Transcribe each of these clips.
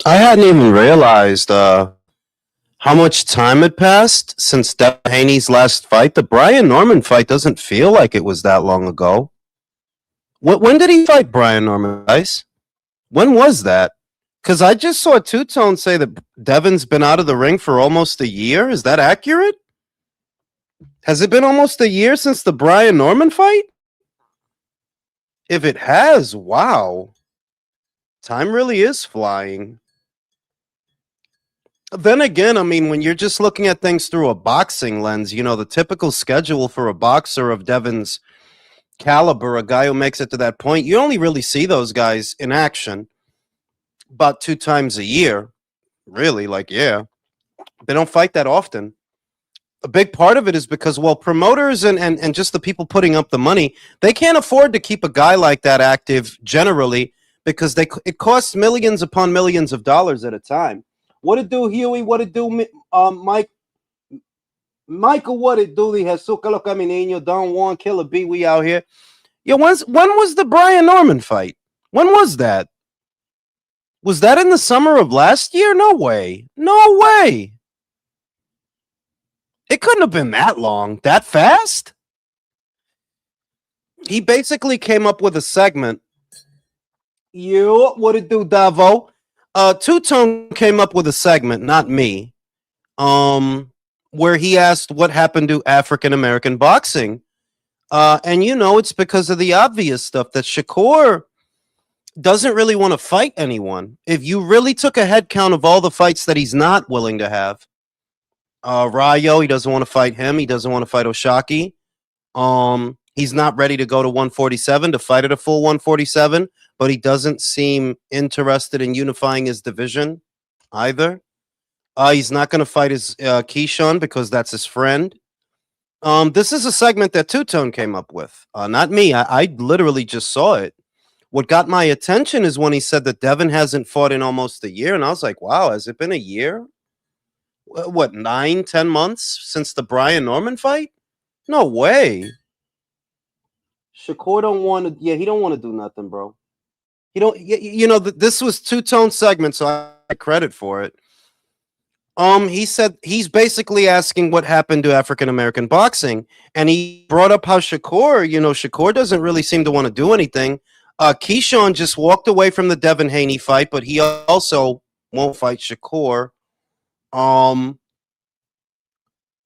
I hadn't even realized how much time had passed since Devin Haney's last fight. The Brian Norman fight doesn't feel like it was that long ago. When did he fight Brian Norman, guys? When was that? Because I just saw Two Tone say that Devin's been out of the ring for almost a year. Is that accurate? Has it been almost a year since the Brian Norman fight? If it has, wow. Time really is flying. Then again, I mean, when you're just looking at things through a boxing lens, the typical schedule for a boxer of Devin's caliber, a guy who makes it to that point, you only really see those guys in action about 2 times a year. Really, yeah. They don't fight that often. A big part of it is because, well, promoters and just the people putting up the money, they can't afford to keep a guy like that active generally because it costs millions upon millions of dollars at a time. What it do, Huey? What it do, Mike? Michael, what it do? The Jesucalo Caminino, Don Juan, Killer B, we out here. Yo, when was the Brian Norman fight? When was that? Was that in the summer of last year? No way. No way. It couldn't have been that long, that fast. He basically came up with a segment. Yo, what it do, Davo? Two Tone came up with a segment, not me, where he asked what happened to African American boxing. And it's because of the obvious stuff that Shakur doesn't really want to fight anyone. If you really took a head count of all the fights that he's not willing to have, Rayo, he doesn't want to fight him. He doesn't want to fight Oshaki. He's not ready to go to 147 to fight at a full 147, but he doesn't seem interested in unifying his division either. He's not going to fight his Keyshawn because that's his friend. This is a segment that Two Tone came up with, not me. I literally just saw it. What got my attention is when he said that Devin hasn't fought in almost a year, and I was like, wow, has it been a year? What, 9-10 months since the Brian Norman fight? No way. Shakur don't want to. Yeah, he don't want to do nothing, bro. He don't. This was Two Tone segment, so I get credit for it. He said he's basically asking what happened to African American boxing, and he brought up how Shakur doesn't really seem to want to do anything. Keyshawn just walked away from the Devin Haney fight, but he also won't fight Shakur.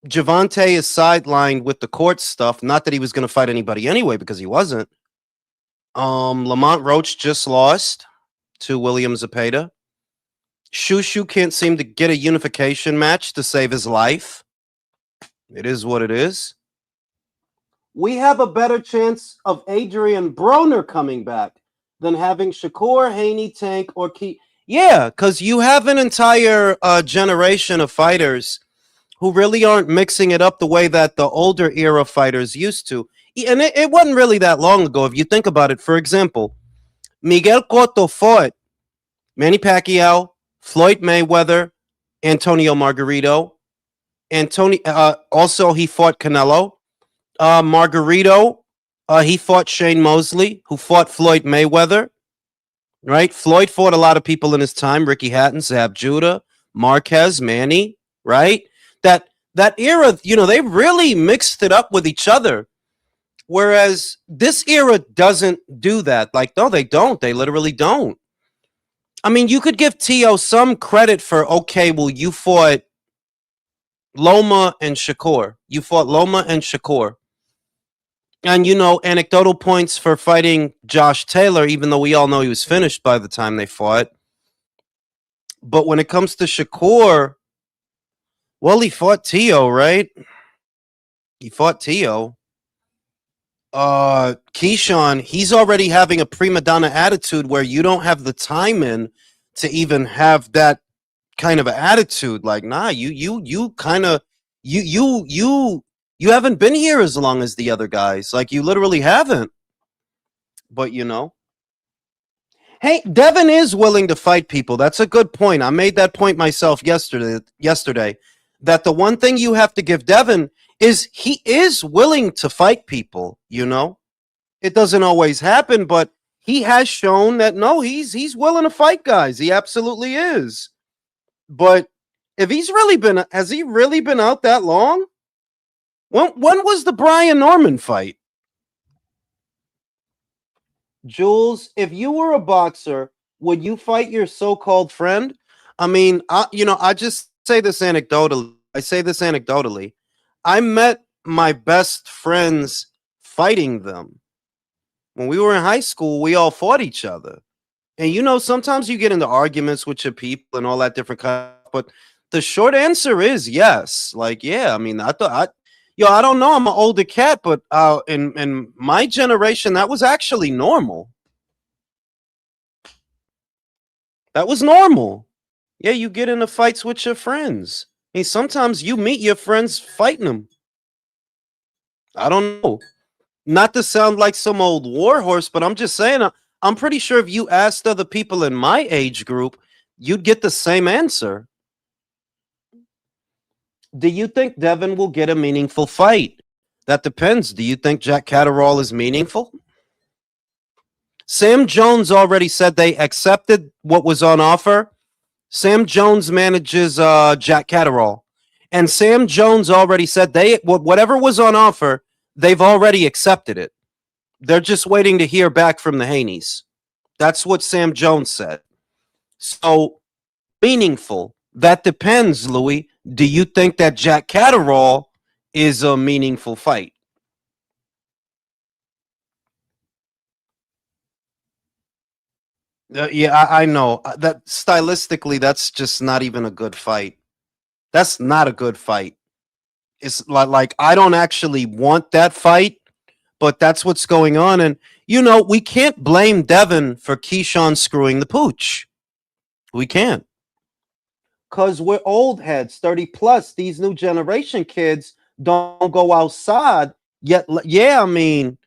Javante is sidelined with the court stuff. Not that he was going to fight anybody anyway, because he wasn't. Lamont Roach just lost to William Zepeda. Shushu can't seem to get a unification match to save his life. It is what it is. We have a better chance of Adrian Broner coming back than having Shakur, Haney, Tank, or Key. Yeah, because you have an entire generation of fighters who really aren't mixing it up the way that the older era fighters used to. And it wasn't really that long ago, if you think about it. For example, Miguel Cotto fought Manny Pacquiao, Floyd Mayweather, Antonio Margarito. Also, he fought Canelo. Margarito, he fought Shane Mosley, who fought Floyd Mayweather. Right? Floyd fought a lot of people in his time. Ricky Hatton, Zab Judah, Marquez, Manny. Right? That era, they really mixed it up with each other. Whereas this era doesn't do that. No, they don't. They literally don't. I mean, you could give T.O. some credit for, okay, well, you fought Loma and Shakur. You fought Loma and Shakur. And, anecdotal points for fighting Josh Taylor, even though we all know he was finished by the time they fought. But when it comes to Shakur, well, he fought T.O., right? He fought T.O. Keyshawn, he's already having a prima donna attitude where you don't have the time in to even have that kind of attitude. Nah, you kind of you haven't been here as long as the other guys. You literally haven't. But hey, Devin is willing to fight people. That's a good point. I made that point myself yesterday. That the one thing you have to give Devin is he is willing to fight people, It doesn't always happen, but he has shown that no, he's willing to fight guys. He absolutely is. But if he's really been, has he really been out that long? When was the Brian Norman fight? Jules, if you were a boxer, would you fight your so-called friend? I mean, I just say this anecdotally. I say this anecdotally. I met my best friends fighting them. When we were in high school, we all fought each other. And sometimes you get into arguments with your people and all that different kind. But the short answer is yes. Like, yeah, I mean, I don't know. I'm an older cat, but in my generation, that was actually normal. That was normal. Yeah, you get into fights with your friends. And sometimes you meet your friends fighting them. I don't know. Not to sound like some old war horse, but I'm just saying, I'm pretty sure if you asked other people in my age group, you'd get the same answer. Do you think Devin will get a meaningful fight? That depends. Do you think Jack Catterall is meaningful? Sam Jones already said they accepted what was on offer. Sam Jones manages Jack Catterall. And Sam Jones already said whatever was on offer, they've already accepted it. They're just waiting to hear back from the Haneys. That's what Sam Jones said. So, meaningful. That depends, Louis. Do you think that Jack Catterall is a meaningful fight? Yeah, I know. That stylistically, that's just not even a good fight. That's not a good fight. It's like I don't actually want that fight, but that's what's going on. And we can't blame Devin for Keyshawn screwing the pooch. We can't. Because we're old heads, 30 plus. These new generation kids don't go outside yet. Yeah, I mean,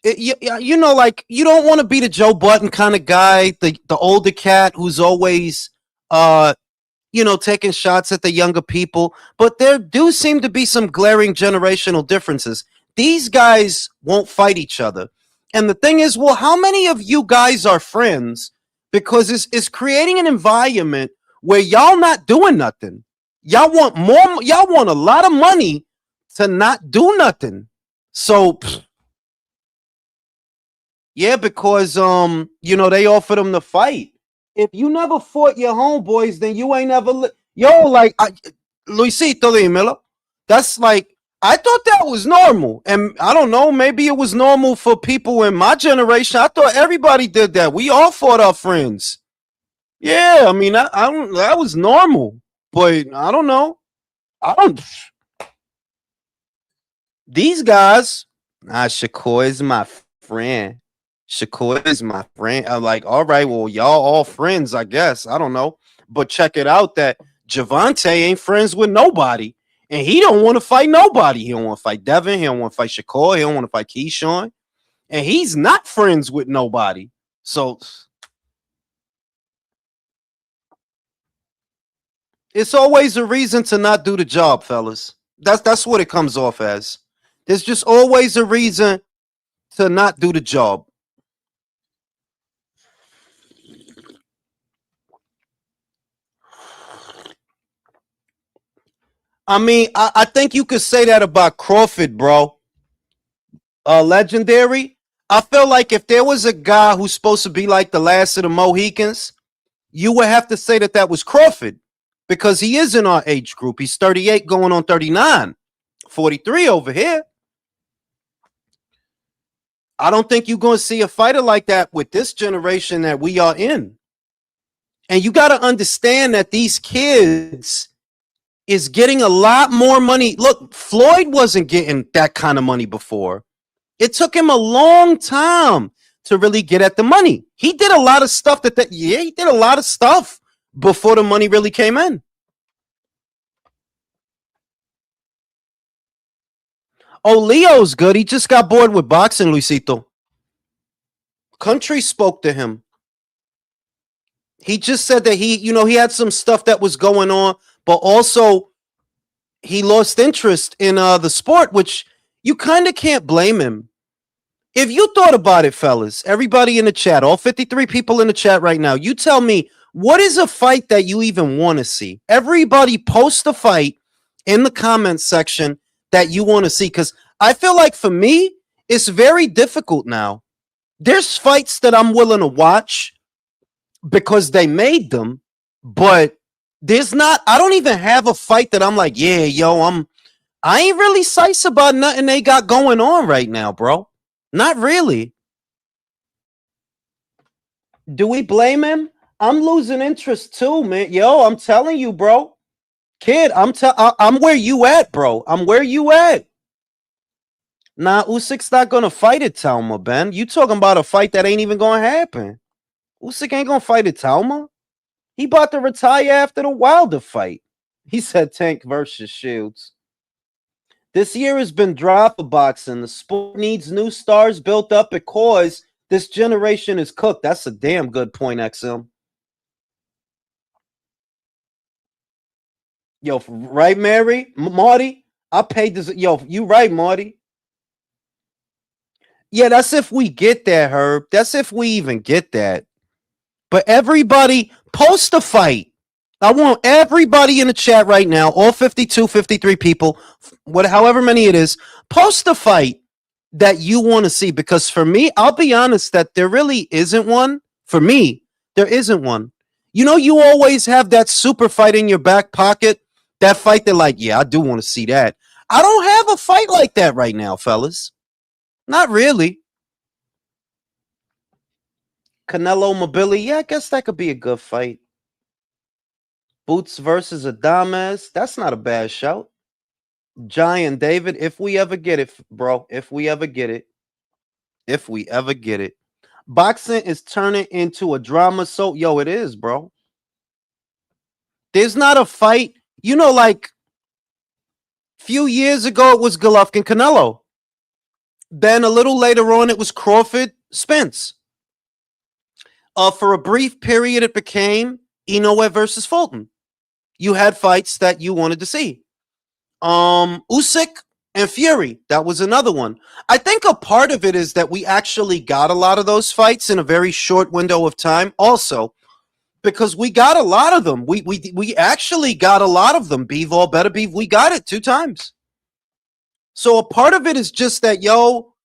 like you don't want to be the Joe Button kind of guy, the older cat who's always taking shots at the younger people. But there do seem to be some glaring generational differences. These guys won't fight each other. And the thing is, well, how many of you guys are friends? Because it's creating an environment where y'all not doing nothing. Y'all want more, y'all want a lot of money to not do nothing. So yeah, because they offered them to fight. If you never fought your homeboys, then you ain't never like Luisito Dímelo. That's like I thought that was normal. And I don't know, maybe it was normal for people in my generation. I thought everybody did that. We all fought our friends. Yeah, I mean, I don't, that was normal. But I don't know. I don't. These guys, Shakur is my friend. Shakur is my friend. I'm like, all right, well, y'all all friends, I guess. I don't know. But check it out that Javante ain't friends with nobody. And he don't want to fight nobody. He don't want to fight Devin. He don't want to fight Shakur. He don't want to fight Keyshawn. And he's not friends with nobody. So it's always a reason to not do the job, fellas. That's what it comes off as. There's just always a reason to not do the job. I mean, I think you could say that about Crawford, bro. Legendary. I feel like if there was a guy who's supposed to be like the last of the Mohicans, you would have to say that was Crawford because he is in our age group. He's 38 going on 39, 43 over here. I don't think you're going to see a fighter like that with this generation that we are in. And you got to understand that these kids is getting a lot more money. Look, Floyd wasn't getting that kind of money before. It took him a long time to really get at the money. He did a lot of stuff he did a lot of stuff before the money really came in. Oh, Leo's good. He just got bored with boxing, Luisito. Country spoke to him. He just said that he had some stuff that was going on, but also he lost interest in the sport, which you kind of can't blame him. If you thought about it, fellas, everybody in the chat, all 53 people in the chat right now, you tell me, what is a fight that you even want to see? Everybody post a fight in the comments section that you want to see. Because I feel like for me, it's very difficult now. There's fights that I'm willing to watch because they made them, but I don't even have a fight that I'm like, yeah, yo, I ain't really psyched about nothing they got going on right now, bro. Not really. Do we blame him? I'm losing interest too, man. Yo, I'm telling you, bro. Kid, I'm where you at, bro. I'm where you at. Nah, Usyk's not gonna fight at Talma, Ben. You talking about a fight that ain't even gonna happen. Usyk ain't gonna fight at Talma. He about to retire after the Wilder fight. He said Tank versus Shields. This year has been dry for boxing. The sport needs new stars built up because this generation is cooked. That's a damn good point, XM. Yo, right, Mary? Marty? I paid this. Yo, you right, Marty. Yeah, that's if we get that, Herb. That's if we even get that. But everybody, post a fight. I want everybody in the chat right now, all 52, 53 people, however many it is, post a fight that you want to see. Because for me, I'll be honest that there really isn't one. For me, there isn't one. You know, you always have that super fight in your back pocket. That fight that like, yeah, I do want to see that. I don't have a fight like that right now, fellas. Not really. Canelo Mobility, yeah, I guess that could be a good fight. Boots versus Adames, that's not a bad shout. Giant David, if we ever get it, bro, if we ever get it. If we ever get it. Boxing is turning into a drama soap. Yo, it is, bro. There's not a fight. You know, like few years ago, it was Golovkin Canelo. Then a little later on, it was Crawford Spence. For a brief period, it became Inoue versus Fulton. You had fights that you wanted to see. Usyk and Fury, that was another one. I think a part of it is that we actually got a lot of those fights in a very short window of time. Also, because we got a lot of them. We actually got a lot of them. Bivol, better be. We got it 2 times. So a part of it is just that, yo,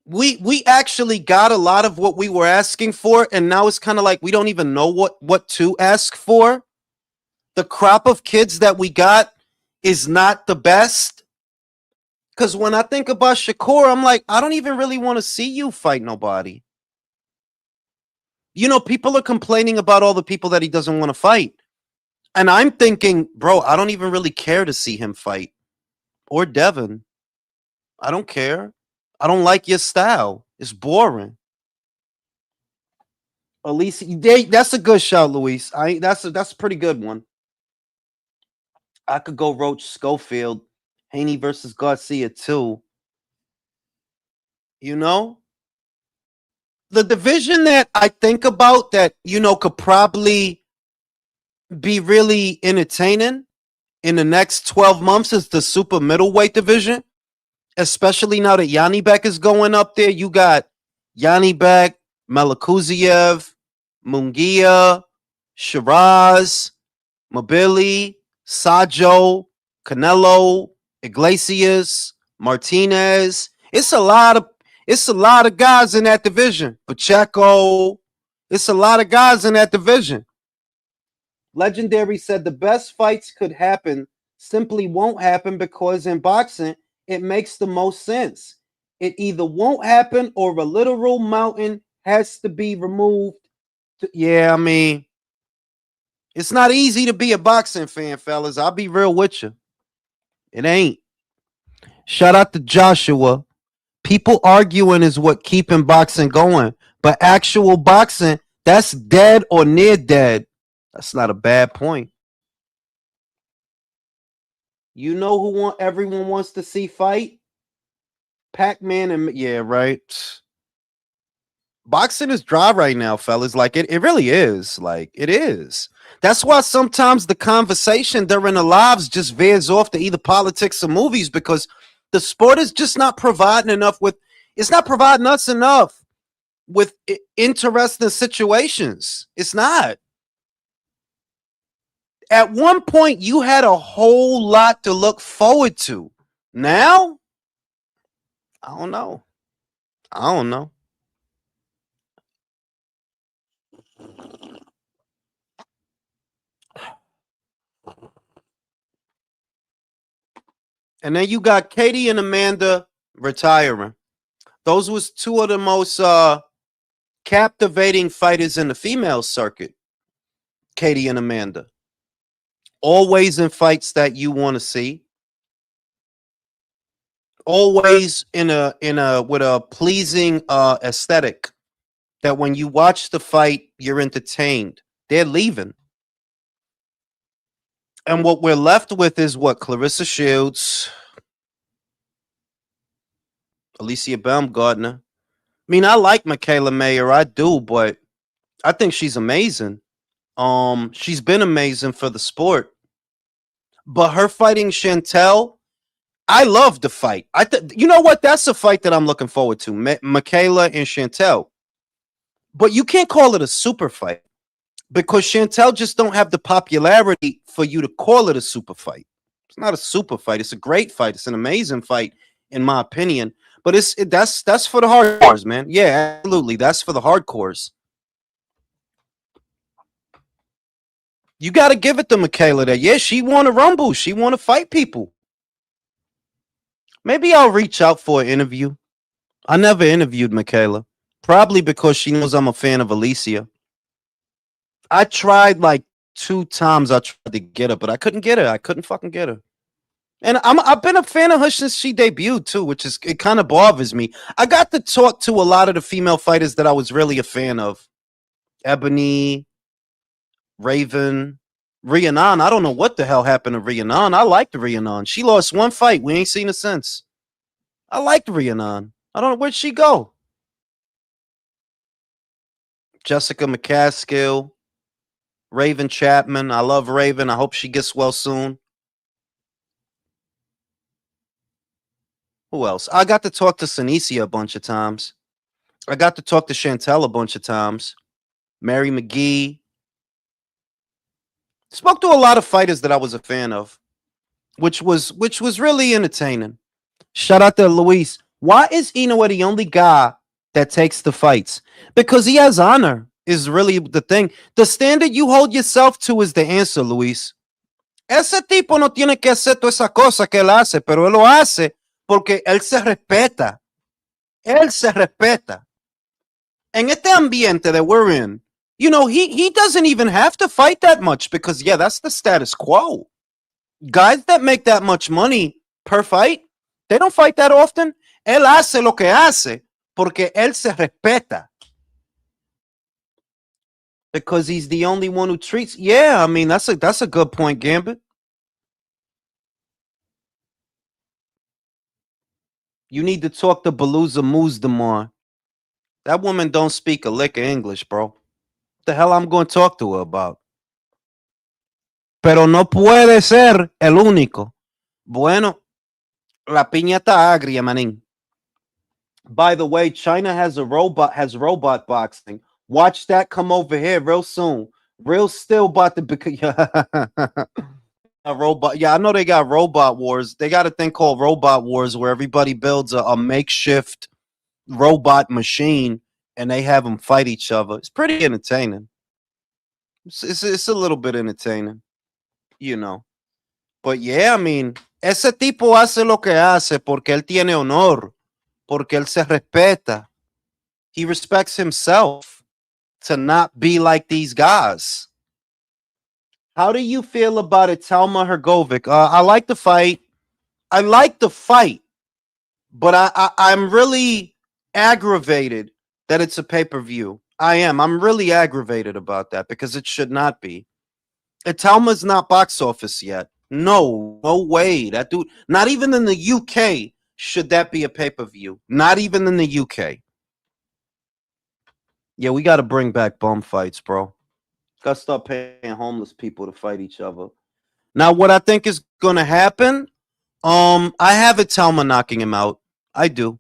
we actually got a lot of what we were asking for, and now it's kind of like we don't even know what to ask for. The crop of kids that we got is not the best. Because when I think about Shakur, I'm like, I don't even really want to see you fight nobody. You know, people are complaining about all the people that he doesn't want to fight. And I'm thinking, bro, I don't even really care to see him fight. Or Devin. I don't care. I don't like your style. It's boring. Elise, that's a good shout, Luis. That's a pretty good one. I could go Roach Schofield, Haney versus Garcia too. You know? The division that I think about that, you know, could probably be really entertaining in the next 12 months is the super middleweight division. Especially now that Yanibek is going up there. You got Yanibek, Malakuziev, Munguia, Shiraz, Mobili, Sajo, Canelo, Iglesias, Martinez. It's a lot of guys in that division. Pacheco. It's a lot of guys in that division. Legendary said the best fights could happen simply won't happen because in boxing, it makes the most sense. It either won't happen or a literal mountain has to be removed. Yeah, I mean, it's not easy to be a boxing fan, fellas. I'll be real with you. It ain't. Shout out to Joshua. People arguing is what keeping boxing going. But actual boxing, that's dead or near dead. That's not a bad point. You know who everyone wants to see fight? Pac-Man and yeah, right. Boxing is dry right now, fellas. Like it really is. Like it is. That's why sometimes the conversation during the lives just veers off to either politics or movies because the sport is just not providing enough with. It's not providing us enough with interesting situations. It's not. At one point, you had a whole lot to look forward to. Now, I don't know. I don't know. And then you got Katie and Amanda retiring. Those was two of the most captivating fighters in the female circuit. Katie and Amanda. Always in fights that you want to see. Always in a with a pleasing aesthetic that when you watch the fight, you're entertained. They're leaving. And what we're left with is what? Clarissa Shields, Alicia Baumgartner. I mean, I like Michaela Mayer, I do, but I think she's amazing. She's been amazing for the sport. But her fighting Chantel, I love the fight. You know what? That's a fight that I'm looking forward to. Michaela and Chantel. But you can't call it a super fight because Chantel just don't have the popularity for you to call it a super fight. It's not a super fight. It's a great fight. It's an amazing fight, in my opinion. But that's for the hardcores, man. Yeah, absolutely. That's for the hardcores. You got to give it to Michaela that, yeah, she want to rumble. She want to fight people. Maybe I'll reach out for an interview. I never interviewed Michaela. Probably because she knows I'm a fan of Alicia. I tried like 2 times. I tried to get her, but I couldn't get her. I couldn't fucking get her. And I've been a fan of her since she debuted too, which is it kind of bothers me. I got to talk to a lot of the female fighters that I was really a fan of. Ebony, Raven, Rhiannon. I don't know what the hell happened to Rhiannon. I liked Rhiannon. She lost one fight. We ain't seen her since. I liked Rhiannon. I don't know where'd she go. Jessica McCaskill, Raven Chapman. I love Raven. I hope she gets well soon. Who else? I got to talk to Sinicia a bunch of times. I got to talk to Chantel a bunch of times. Mary McGee. Spoke to a lot of fighters that I was a fan of, which was really entertaining. Shout out to Luis. Why is Inoue the only guy that takes the fights? Because he has honor, is really the thing. The standard you hold yourself to is the answer, Luis. Ese tipo no tiene que hacer toda esa cosa que él hace, pero él lo hace porque él se respeta. Él se respeta. En este ambiente that we're in, you know, he doesn't even have to fight that much because, yeah, that's the status quo. Guys that make that much money per fight, they don't fight that often. Él hace lo que hace porque él se respeta. Because he's the only one who treats. Yeah, I mean, that's a good point, Gambit. You need to talk to Beluza Muzdamar. That woman don't speak a lick of English, bro. What the hell I'm going to talk to her about? Pero no puede ser el único. Bueno, la piña está agria, manín. By the way, China has robot boxing. Watch that come over here real soon. Real still about to become a robot. Yeah, I know they got robot wars. They got a thing called robot wars where everybody builds a makeshift robot machine and they have them fight each other. It's pretty entertaining. It's a little bit entertaining, you know. But yeah, I mean, ese tipo hace lo que hace porque él tiene honor, porque él se respeta. He respects himself to not be like these guys. How do you feel about it, Talma Hergovic? I like the fight. I like the fight, but I'm really aggravated that it's a pay-per-view. I am. I'm really aggravated about that because it should not be. Talma's not box office yet. No way. That dude, not even in the UK should that be a pay-per-view. Not even in the UK. Yeah, we got to bring back bum fights, bro. Got to start paying homeless people to fight each other. Now, what I think is going to happen, I have it Talma knocking him out. I do.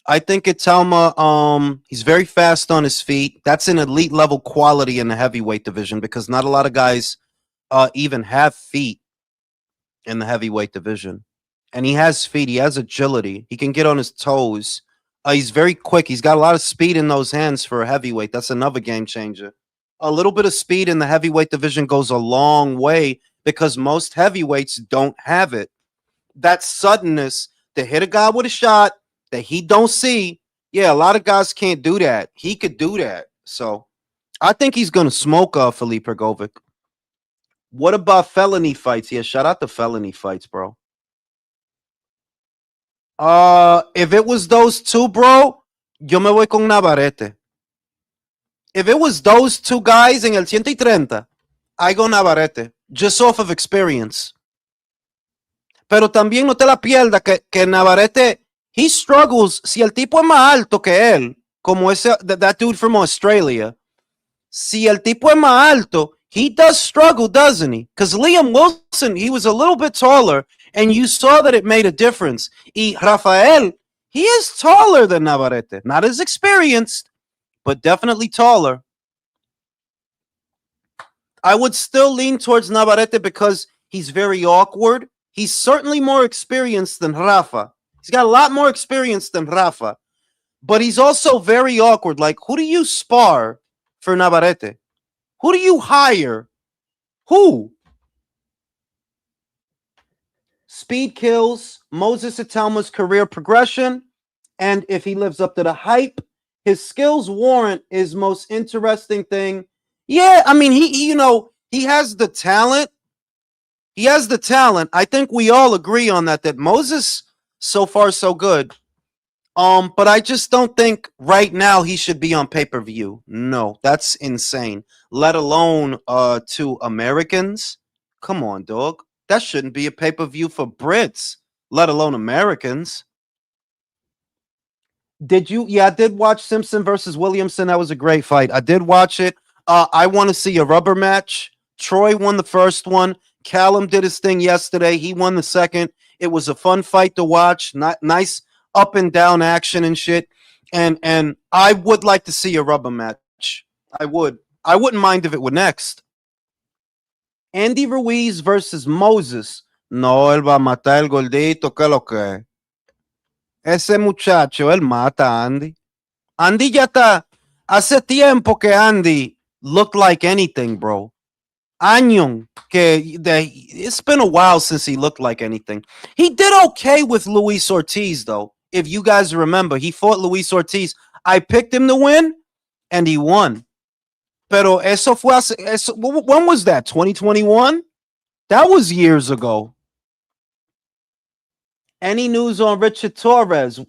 I think Italma, he's very fast on his feet. That's an elite level quality in the heavyweight division because not a lot of guys even have feet in the heavyweight division. And he has feet. He has agility. He can get on his toes. He's very quick. He's got a lot of speed in those hands for a heavyweight. That's another game changer. A little bit of speed in the heavyweight division goes a long way because most heavyweights don't have it. That suddenness to hit a guy with a shot that he don't see. Yeah, a lot of guys can't do that. He could do that. So I think he's going to smoke Felipe Pergovic. What about felony fights? Yeah, shout out to felony fights, bro. If it was those two, bro, yo me voy con Navarrete. If it was those two guys in el 130, I go Navarrete, just off of experience. Pero también no te la pierdas que Navarrete, he struggles. Si el tipo es más alto que él, como ese, that dude from Australia, si el tipo es más alto, he does struggle, doesn't he? Because Liam Wilson, he was a little bit taller, and you saw that it made a difference. Y Rafael, he is taller than Navarrete. Not as experienced, but definitely taller. I would still lean towards Navarrete because he's very awkward. He's certainly more experienced than Rafa. He's got a lot more experience than Rafa. But he's also very awkward. Like, who do you spar for Navarrete? Who do you hire? Who? Speed kills Moses Italma's career progression. And if he lives up to the hype, his skills warrant his most interesting thing. Yeah, I mean, he he has the talent. He has the talent. I think we all agree on that Moses, so far, so good. But I just don't think right now he should be on pay-per-view. No, that's insane. Let alone to Americans. Come on, dog. That shouldn't be a pay-per-view for Brits, let alone Americans. Did you? Yeah, I did watch Simpson versus Williamson. That was a great fight. I did watch it. I want to see a rubber match. Troy won the first one. Callum did his thing yesterday. He won the second. It was a fun fight to watch. Not nice up and down action and shit. And I would like to see a rubber match. I would. I wouldn't mind if it were next. Andy Ruiz versus Moses. No, él va a matar el gordito. ¿Qué lo que? Ese muchacho, él mata a Andy. Andy ya está. Hace tiempo que Andy looked like anything, bro. Año que it's been a while since he looked like anything. He did okay with Luis Ortiz, though. If you guys remember, he fought Luis Ortiz. I picked him to win, and he won. Pero eso fue hace, when was that? 2021? That was years ago. Any news on Richard Torres?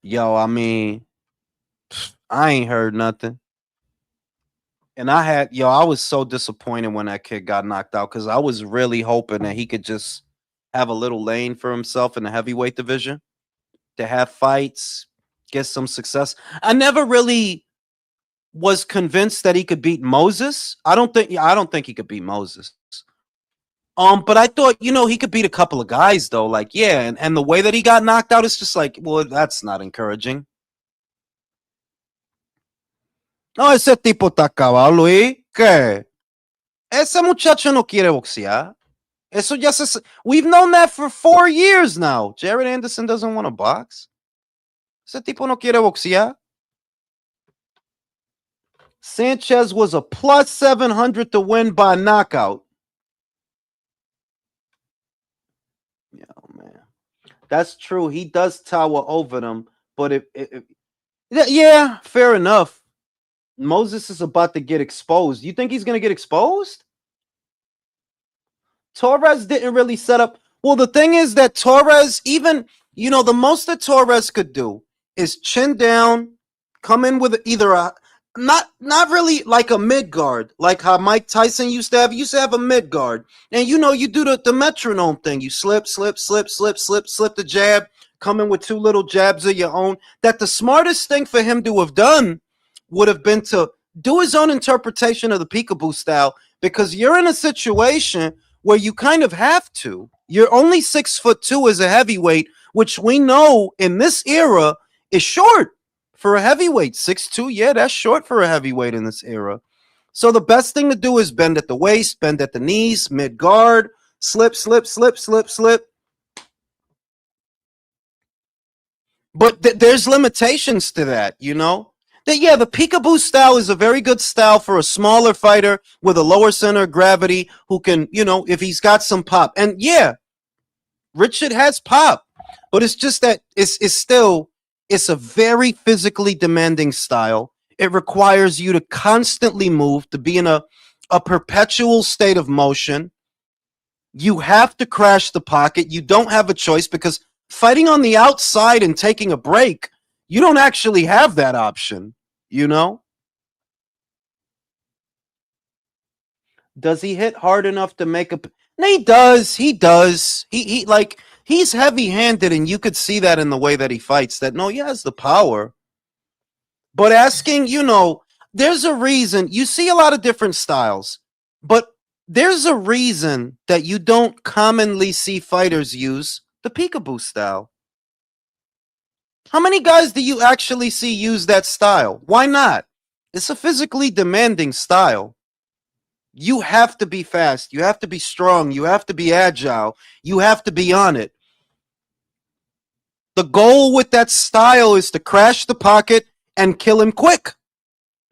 Yo, I mean, I ain't heard nothing. And I was so disappointed when that kid got knocked out because I was really hoping that he could just have a little lane for himself in the heavyweight division to have fights, get some success. I never really was convinced that he could beat Moses. I don't think he could beat Moses. But I thought, he could beat a couple of guys though. Like, yeah, and the way that he got knocked out is just like, well, that's not encouraging. No, ese tipo está acabado, Luis. ¿Qué? Ese muchacho no quiere boxear. Eso ya we've known that for 4 years now. Jared Anderson doesn't want to box. Ese tipo no quiere boxear. Sanchez was a plus 700 to win by knockout. Yeah, man. That's true. He does tower over them. But yeah, fair enough. Moses is about to get exposed. You think he's going to get exposed? Torres didn't really set up. Well, the thing is that Torres, even, the most that Torres could do is chin down, come in with either a, not really like a mid guard, like how Mike Tyson used to have. He used to have a mid guard. And, you do the metronome thing. You slip the jab, come in with 2 little jabs of your own. That the smartest thing for him to have done would have been to do his own interpretation of the peekaboo style, because you're in a situation where you kind of have to. You're only 6'2" as a heavyweight, which we know in this era is short for a heavyweight. 6'2", yeah, that's short for a heavyweight in this era. So the best thing to do is bend at the waist, bend at the knees, mid guard, slip, slip, slip, slip, slip. But there's limitations to that, you know? That, yeah, the peekaboo style is a very good style for a smaller fighter with a lower center of gravity who can, you know, if he's got some pop. And yeah, Richard has pop, but it's just that it's a very physically demanding style. It requires you to constantly move, to be in a perpetual state of motion. You have to crash the pocket. You don't have a choice because fighting on the outside and taking a break, you don't actually have that option, you know? Does he hit hard enough to make a? No, he does. He does. He like he's heavy-handed, and you could see that in the way that he fights. That no, he has the power. But asking, you know, there's a reason. You see a lot of different styles, but there's a reason that you don't commonly see fighters use the peekaboo style. How many guys do you actually see use that style? Why not? It's a physically demanding style. You have to be fast. You have to be strong. You have to be agile. You have to be on it. The goal with that style is to crash the pocket and kill him quick.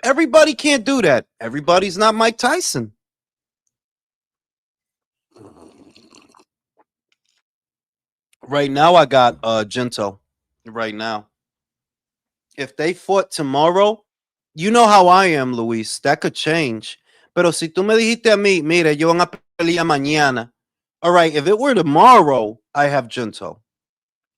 Everybody can't do that. Everybody's not Mike Tyson. Right now, I got Gento. Right now. If they fought tomorrow, you know how I am, Luis. That could change. Pero si tú me dijiste a mí, mire, yo van a pelear mañana. All right, if it were tomorrow, I have Junto.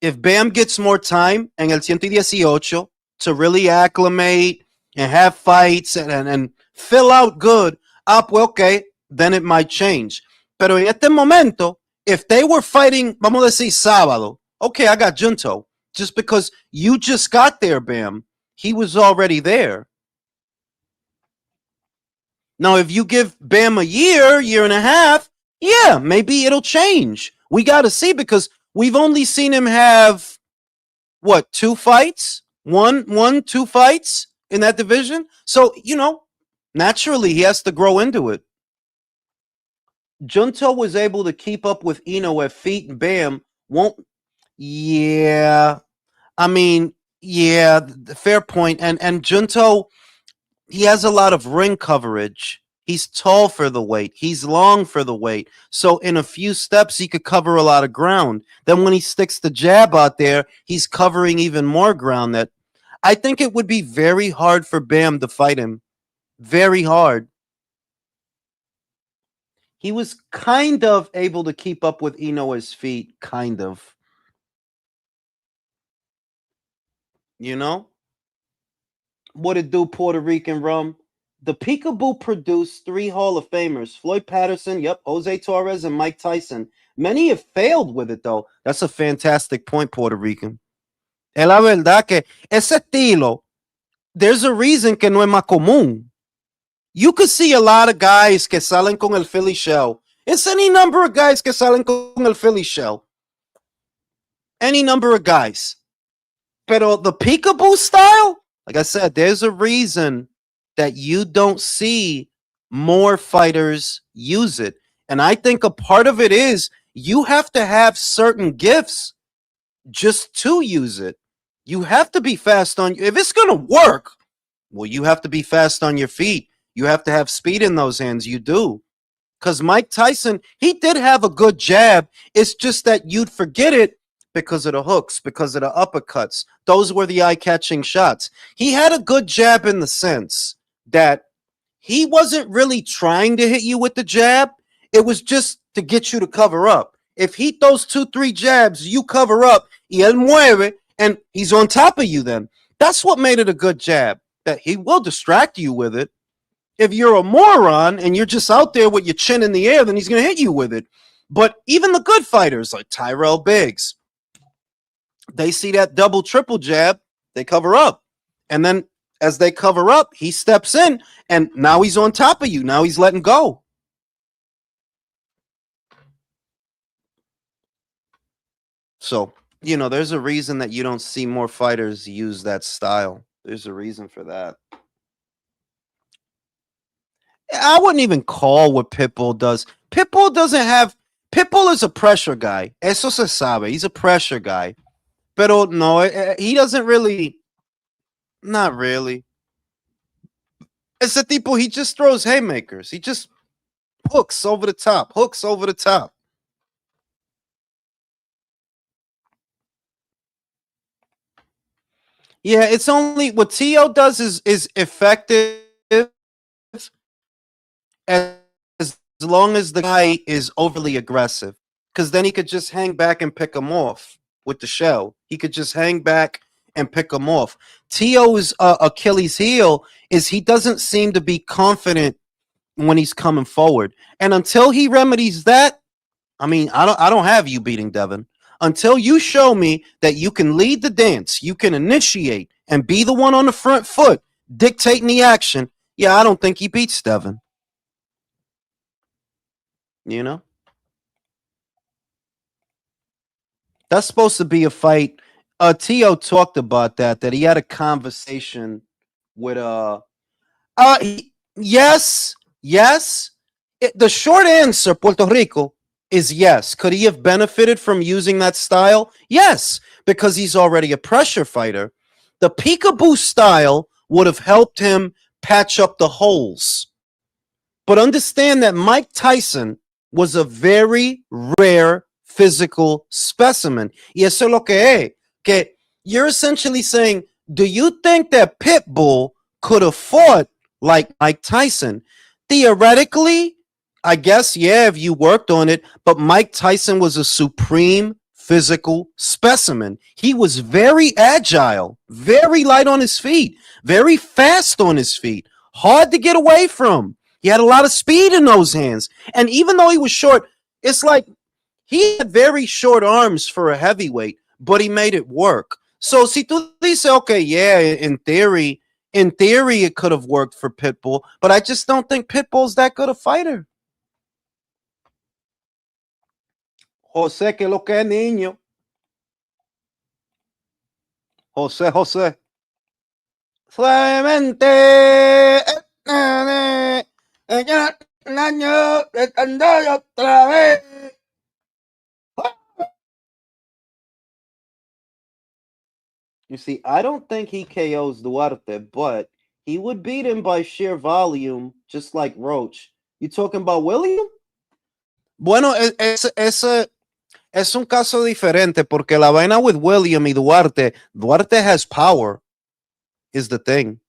If Bam gets more time en el 118 to really acclimate and have fights and fill out good, pues okay, then it might change. Pero en este momento, if they were fighting, vamos a decir sábado, okay, I got Junto. Just because you just got there, Bam. He was already there. Now, if you give Bam a year and a half, yeah, maybe it'll change. We got to see because we've only seen him have what, 2 fights? Two fights in that division. So, you know, naturally he has to grow into it. Junto was able to keep up with Eno at feet and Bam won't. Yeah. I mean, yeah, fair point. And Junto, he has a lot of ring coverage. He's tall for the weight. He's long for the weight. So in a few steps, he could cover a lot of ground. Then when he sticks the jab out there, he's covering even more ground. That I think it would be very hard for Bam to fight him. Very hard. He was kind of able to keep up with Eno's feet, kind of. You know? What it do, Puerto Rican rum? The Peekaboo produced 3 Hall of Famers: Floyd Patterson, yep, Jose Torres, and Mike Tyson. Many have failed with it, though. That's a fantastic point, Puerto Rican. Es la verdad que ese estilo, there's a reason que no es más común. You could see a lot of guys que salen con el Philly shell. It's any number of guys que salen con el Philly shell. Any number of guys. Pero the peekaboo style, like I said, there's a reason that you don't see more fighters use it. And I think a part of it is you have to have certain gifts just to use it. You have to be fast on, if it's going to work, well, you have to be fast on your feet. You have to have speed in those hands. You do. Because Mike Tyson, he did have a good jab. It's just that you'd forget it because of the hooks, because of the uppercuts. Those were the eye-catching shots. He had a good jab in the sense that he wasn't really trying to hit you with the jab. It was just to get you to cover up. If he throws 2-3 jabs, you cover up, y él mueve, and he's on top of you then. That's what made it a good jab, that he will distract you with it. If you're a moron and you're just out there with your chin in the air, then he's going to hit you with it. But even the good fighters like Tyrell Biggs, they see that double, triple jab, they cover up. And then as they cover up, he steps in, and now he's on top of you. Now he's letting go. So There's a reason that you don't see more fighters use that style. There's a reason for that. I wouldn't even call what Pitbull does. Pitbull doesn't have. Pitbull is a pressure guy. Eso se sabe. He's a pressure guy. Pero no, he doesn't really. Not really. Ese tipo, he just throws haymakers. He just hooks over the top. Hooks over the top. Yeah, it's only what Tio does is effective as long as the guy is overly aggressive. Because then he could just hang back and pick him off with the shell. He could just hang back and pick him off. Tio's Achilles heel is he doesn't seem to be confident when he's coming forward. And until he remedies that, I mean, I don't have you beating Devin. Until you show me that you can lead the dance, you can initiate and be the one on the front foot, dictating the action. Yeah, I don't think he beats Devin. You know? That's supposed to be a fight. Tio talked about that he had a conversation with yes, yes. The short answer, Puerto Rico, is yes. Could he have benefited from using that style? Yes, because he's already a pressure fighter. The peekaboo style would have helped him patch up the holes. But understand that Mike Tyson was a very rare physical specimen. Y eso es lo que es. Que you're essentially saying, do you think that Pitbull could have fought like Mike Tyson? Theoretically, I guess, yeah, if you worked on it, but Mike Tyson was a supreme physical specimen. He was very agile, very light on his feet, very fast on his feet, hard to get away from. He had a lot of speed in those hands. And even though he was short, it's like he had very short arms for a heavyweight, but he made it work. So si tú dices, okay, yeah, in theory, it could have worked for Pitbull, but I just don't think Pitbull's that good a fighter. José, que lo que es niño. José. Suavemente. Un año de andar otra vez. You see, I don't think he KOs Duarte, but he would beat him by sheer volume, just like Roach. You talking about William? Bueno, es un caso diferente porque la vaina with William y Duarte has power, is the thing.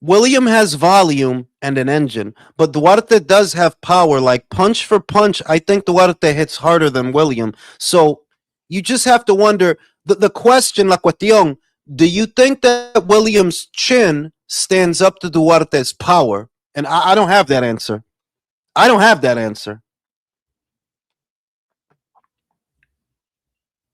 William has volume and an engine, but Duarte does have power. Like punch for punch, I think Duarte hits harder than William. So you just have to wonder the question, la cuestión, do you think that William's chin stands up to Duarte's power? And I don't have that answer. I don't have that answer.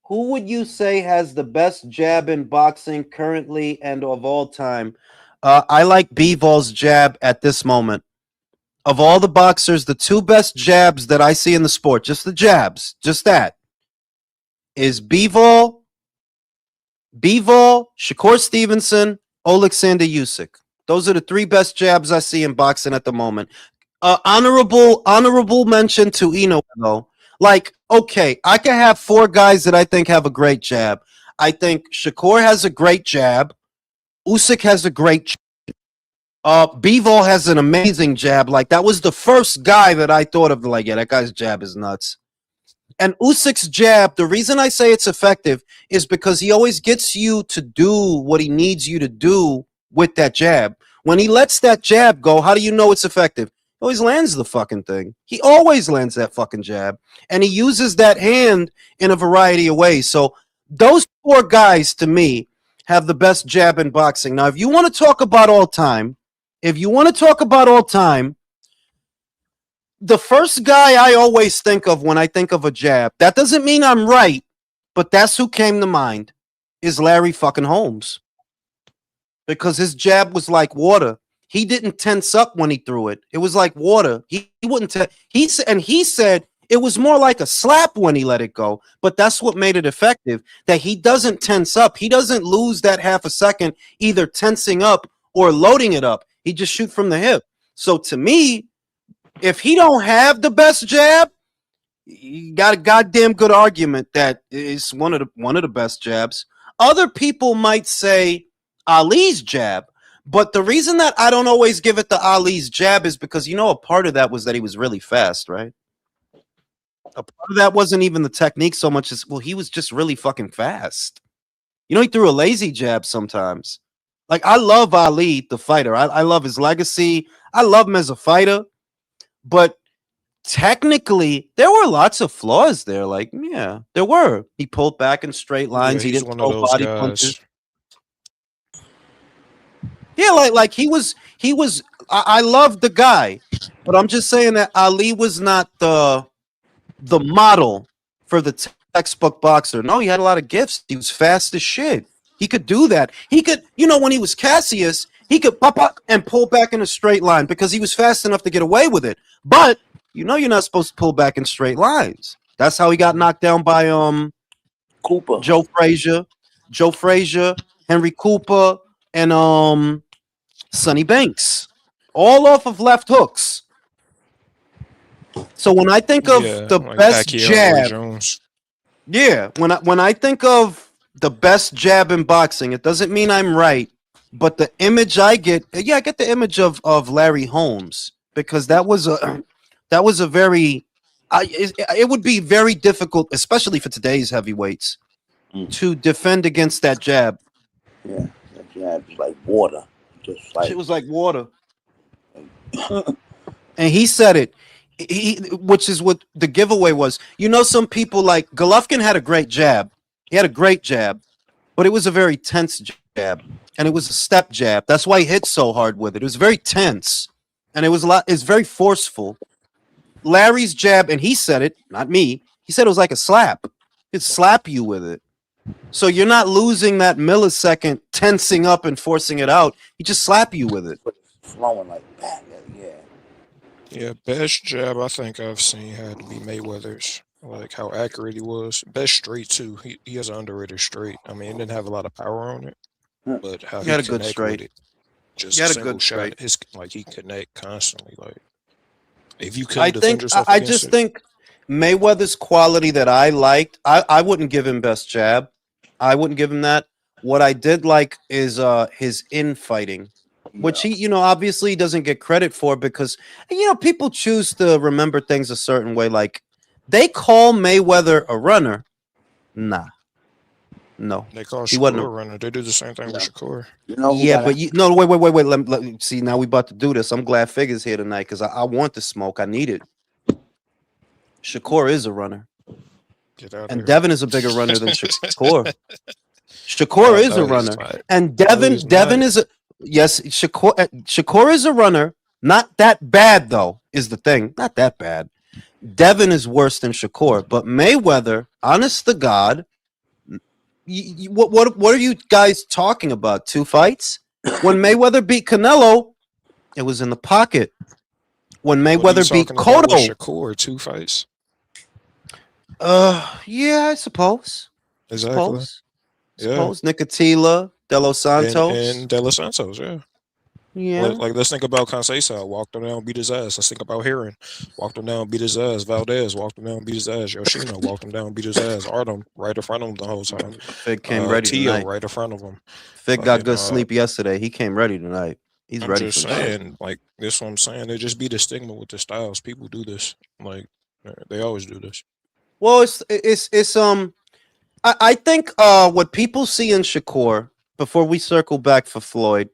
Who would you say has the best jab in boxing currently and of all time? I like Bivol jab at this moment. Of all the boxers, the two best jabs that I see in the sport, just the jabs, just that, is Bivol, Shakur Stevenson, Alexander Usyk. Those are the three best jabs I see in boxing at the moment. Honorable mention to Inoue, though. Like, okay, I can have four guys that I think have a great jab. I think Shakur has a great jab. Usyk has a great jab. Bivol has an amazing jab. Like, that was the first guy that I thought of, like, yeah, that guy's jab is nuts. And Usyk's jab, the reason I say it's effective is because he always gets you to do what he needs you to do with that jab. When he lets that jab go, how do you know it's effective? He always lands the fucking thing. He always lands that fucking jab. And he uses that hand in a variety of ways. So those four guys, to me, have the best jab in boxing. Now, if you want to talk about all time, the first guy I always think of when I think of a jab, that doesn't mean I'm right, but that's who came to mind, is Larry fucking Holmes. Because his jab was like water. He didn't tense up when he threw it. It was like water. He wouldn't. He said It was more like a slap when he let it go, but that's what made it effective. That he doesn't tense up. He doesn't lose that half a second either tensing up or loading it up. He just shoot from the hip. So to me, if he don't have the best jab, you got a goddamn good argument that it's one of the best jabs. Other people might say Ali's jab, but the reason that I don't always give it to Ali's jab is because a part of that was that he was really fast, right? A part of that wasn't even the technique so much as he was just really fucking fast. He threw a lazy jab sometimes. Like I love Ali, the fighter. I love his legacy. I love him as a fighter, but technically, there were lots of flaws there. Like, yeah, there were. He pulled back in straight lines. He didn't throw body punches. Yeah, like he was. I love the guy, but I'm just saying that Ali was not the model for the textbook boxer. No, he had a lot of gifts. He was fast as shit. He could do that. He could, when he was Cassius, he could pop up and pull back in a straight line because he was fast enough to get away with it. But you're not supposed to pull back in straight lines. That's how he got knocked down by Cooper, Joe Frazier, Henry Cooper, and Sonny Banks, all off of left hooks. So when I think of the best jab, when I think of the best jab in boxing, it doesn't mean I'm right, but the image I get, I get the image of Larry Holmes because that was a very, it would be very difficult, especially for today's heavyweights, to defend against that jab. Yeah, that jab is like water. Just like it was like water. And he said it. Which is what the giveaway was. Some people like Golovkin had a great jab. He had a great jab, but it was a very tense jab, and it was a step jab. That's why he hit so hard with it. It was very tense, and it's very forceful. Larry's jab, and he said it, not me. He said it was like a slap. He'd slap you with it. So you're not losing that millisecond tensing up and forcing it out. He just slap you with it. Flowing like that. Yeah, best jab I think I've seen had to be Mayweather's. Like how accurate he was. Best straight too. He has an underrated straight. I mean, it didn't have a lot of power on it, but how he had a good straight. With it. Just a single shot. He connect constantly. Like if you couldn't defend yourself I just think Mayweather's quality that I liked. I wouldn't give him best jab. I wouldn't give him that. What I did like is his infighting. Which he, obviously doesn't get credit for because, people choose to remember things a certain way. Like, they call Mayweather a runner. Nah. No. They call Shakur a runner. They do the same thing with Shakur. Wait. Let see, now we about to do this. I'm glad Figure's here tonight because I want the smoke. I need it. Shakur is a runner. And Devin is a bigger runner than Shakur. Shakur is a runner. And Devin is a... Yes, Shakur is a runner. Not that bad, though, is the thing. Not that bad. Devin is worse than Shakur. But Mayweather, honest to God, what are you guys talking about? 2 fights? When Mayweather beat Canelo, it was in the pocket. When Mayweather beat Cotto... Shakur, 2 fights? Yeah, I suppose. Exactly. Suppose Nicotila, De Los Santos. And De Los Santos, yeah. Yeah. Like let's think about Conceição. Walked him down, beat his ass. Let's think about Heron. Walked him down, beat his ass. Valdez walked him down, beat his ass. Yoshino walked him down, beat his ass. Artem right in front of him the whole time. Fig came ready Tio tonight. right in front of him. Fig got good sleep yesterday. He came ready tonight. He's ready. I'm just saying, like this is what I'm saying. They just be the stigma with the styles. People do this. Like they always do this. Well, it's I think what people see in Shakur, before we circle back for Floyd,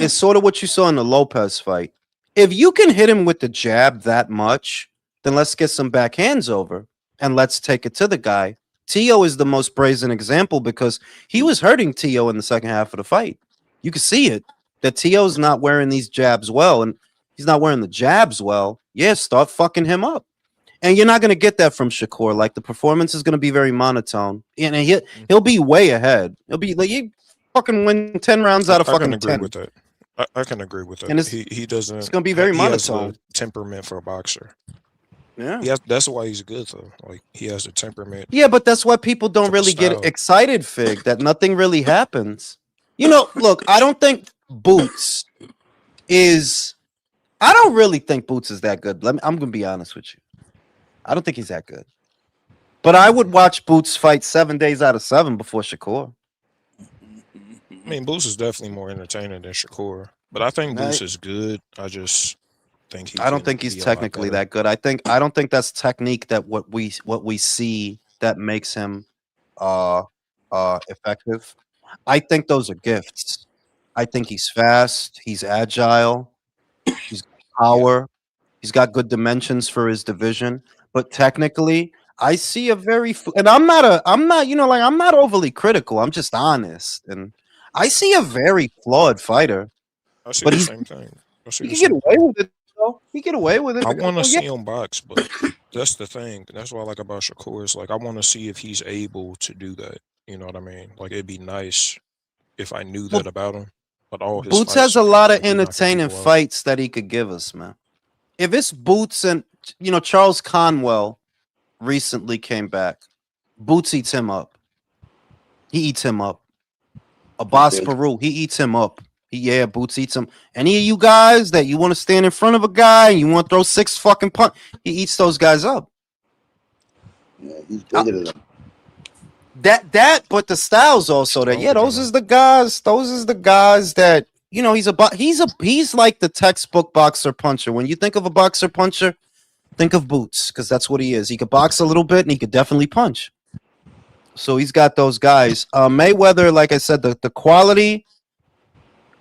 is sort of what you saw in the Lopez fight. If you can hit him with the jab that much, then let's get some backhands over and let's take it to the guy. Tio is the most brazen example because he was hurting Tio in the second half of the fight. You can see it, that Tio's not wearing these jabs well, and he's not wearing the jabs well. Yeah, start fucking him up. And you're not going to get that from Shakur. Like, the performance is going to be very monotone. And he'll be way ahead. He'll be like, he fucking win 10 rounds out of fucking 10. I can agree with that. I can agree with that. And he doesn't. It's going to be very monotone. He has a temperament for a boxer. Yeah. That's why he's good though. Like he has the temperament Yeah, but that's why people don't for the really get style. excited, Fig, that nothing really happens. Look, I don't think Boots is. I don't really think Boots is that good. I'm gonna be honest with you. I don't think he's that good. But I would watch Boots fight 7 days out of 7 before Shakur. I mean, Boots is definitely more entertaining than Shakur, but I think Boots is good. I just think he I don't can think he's be a lot technically better. that good. I don't think that's technique that what we see that makes him uh effective. I think those are gifts. I think he's fast, he's agile, he's got Yeah, power, he's got good dimensions for his division, but technically I see a very and I'm not, like I'm not overly critical. I'm just honest, and I see a very flawed fighter, I see but the same thing. I see he the can get same away thing. with it though. He get away with it. I want to Oh yeah. see him box, but that's the thing. That's what I like about Shakur. Is like I want to see if he's able to do that. You know what I mean? Like it'd be nice if I knew Well, that about him. But all his Boots has fights, a lot of like he knocking entertaining people out. fights that he could give us, man. If it's Boots and Charles Conwell recently came back, Boots eats him up. He eats him up. Abbas Okay. Peru, he eats him up. Boots eats him. Any of you guys that you want to stand in front of a guy and you want to throw 6 fucking punch, he eats those guys up. Yeah, he's Uh, bigger than them. but the styles also that Stronger than those him. is the guys. Those is the guys that he's like the textbook boxer puncher. When you think of a boxer puncher, think of Boots because that's what he is. He could box a little bit and he could definitely punch. So he's got those guys. Mayweather, like I said, the quality.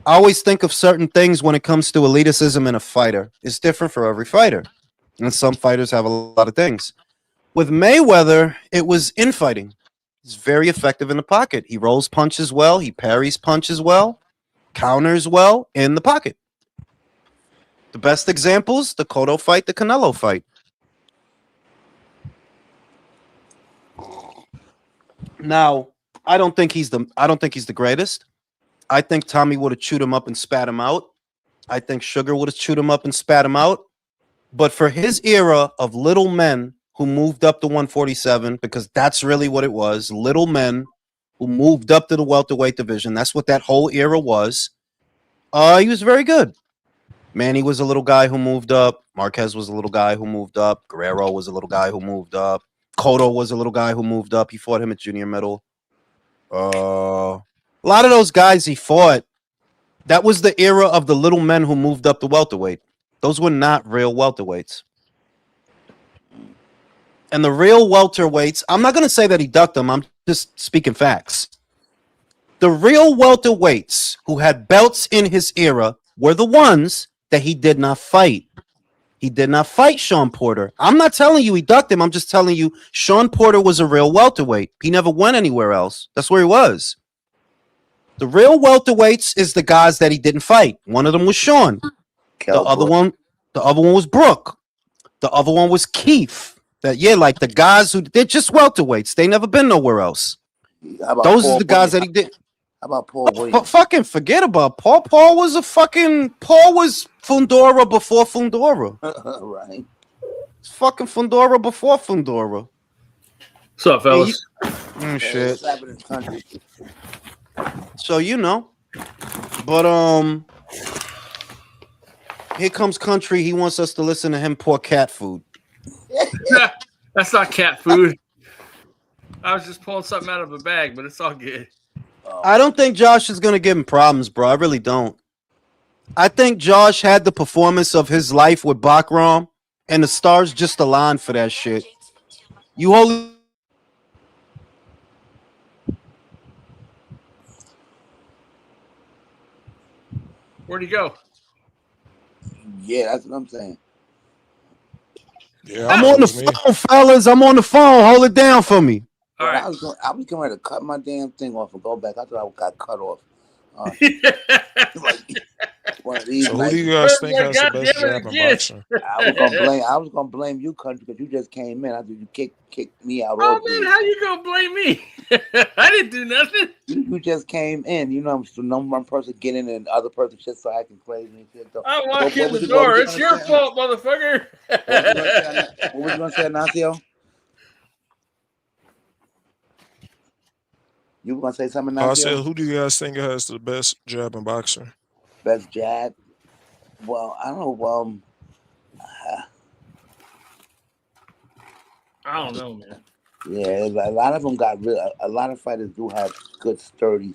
I always think of certain things when it comes to elitism in a fighter. It's different for every fighter, and some fighters have a lot of things. With Mayweather, it was infighting. He's very effective in the pocket. He rolls punches well. He parries punches well. Counters well in the pocket. The best examples: the Cotto fight, the Canelo fight. Now, I don't think he's the greatest. I think Tommy would have chewed him up and spat him out. I think Sugar would have chewed him up and spat him out. But for his era of little men who moved up to 147, because that's really what it was, little men who moved up to the welterweight division. That's what that whole era was. He was very good. Manny was a little guy who moved up. Marquez was a little guy who moved up. Guerrero was a little guy who moved up. Cotto was a little guy who moved up. He fought him at junior middle. A lot of those guys he fought, that was the era of the little men who moved up to welterweight. Those were not real welterweights. And the real welterweights, I'm not going to say that he ducked them. I'm just speaking facts. The real welterweights who had belts in his era were the ones that he did not fight. He did not fight Sean Porter. I'm not telling you he ducked him. I'm just telling you Sean Porter was a real welterweight. He never went anywhere else. That's where he was. The real welterweights is the guys that he didn't fight. One of them was Sean. The other one was Brooke. The other one was Keith. Like the guys they're just welterweights. They never been nowhere else. Those are the guys that he did. How about Paul Williams? Fucking forget about Paul. Paul was Fundora before Fundora. Right. It's fucking Fundora before Fundora. What's up, fellas? Shit. Country. So but here comes Country. He wants us to listen to him pour cat food. That's not cat food. I was just pulling something out of a bag, but it's all good. I don't think Josh is gonna give him problems, bro. I really don't. I think Josh had the performance of his life with Bakram, and the stars just aligned for that shit. You hold. Where'd he go? Yeah, that's what I'm saying. Yeah, I'm on the phone, fellas. I'm on the phone. Hold it down for me. All right. I was getting ready to cut my damn thing off and go back. I thought I got cut off. One of these So who do nights. you guys think Like, has the goddamn best it jab in again. boxing? I was gonna blame you, country, because you just came in. I think you kicked me out. Oh man, how you gonna blame me? I didn't do nothing. You just came in. You know, I'm the number one person getting in, and the other person just so acting crazy and shit. So, I walk in the what door. was It's your say? fault, motherfucker. What was you gonna say, Ignacio? You were gonna say something, I Ignacio? said, who do you guys think has the best jab in boxing? Best jab? Well, I don't know. I don't know, man. Yeah, a lot of them got real. A lot of fighters do have good, sturdy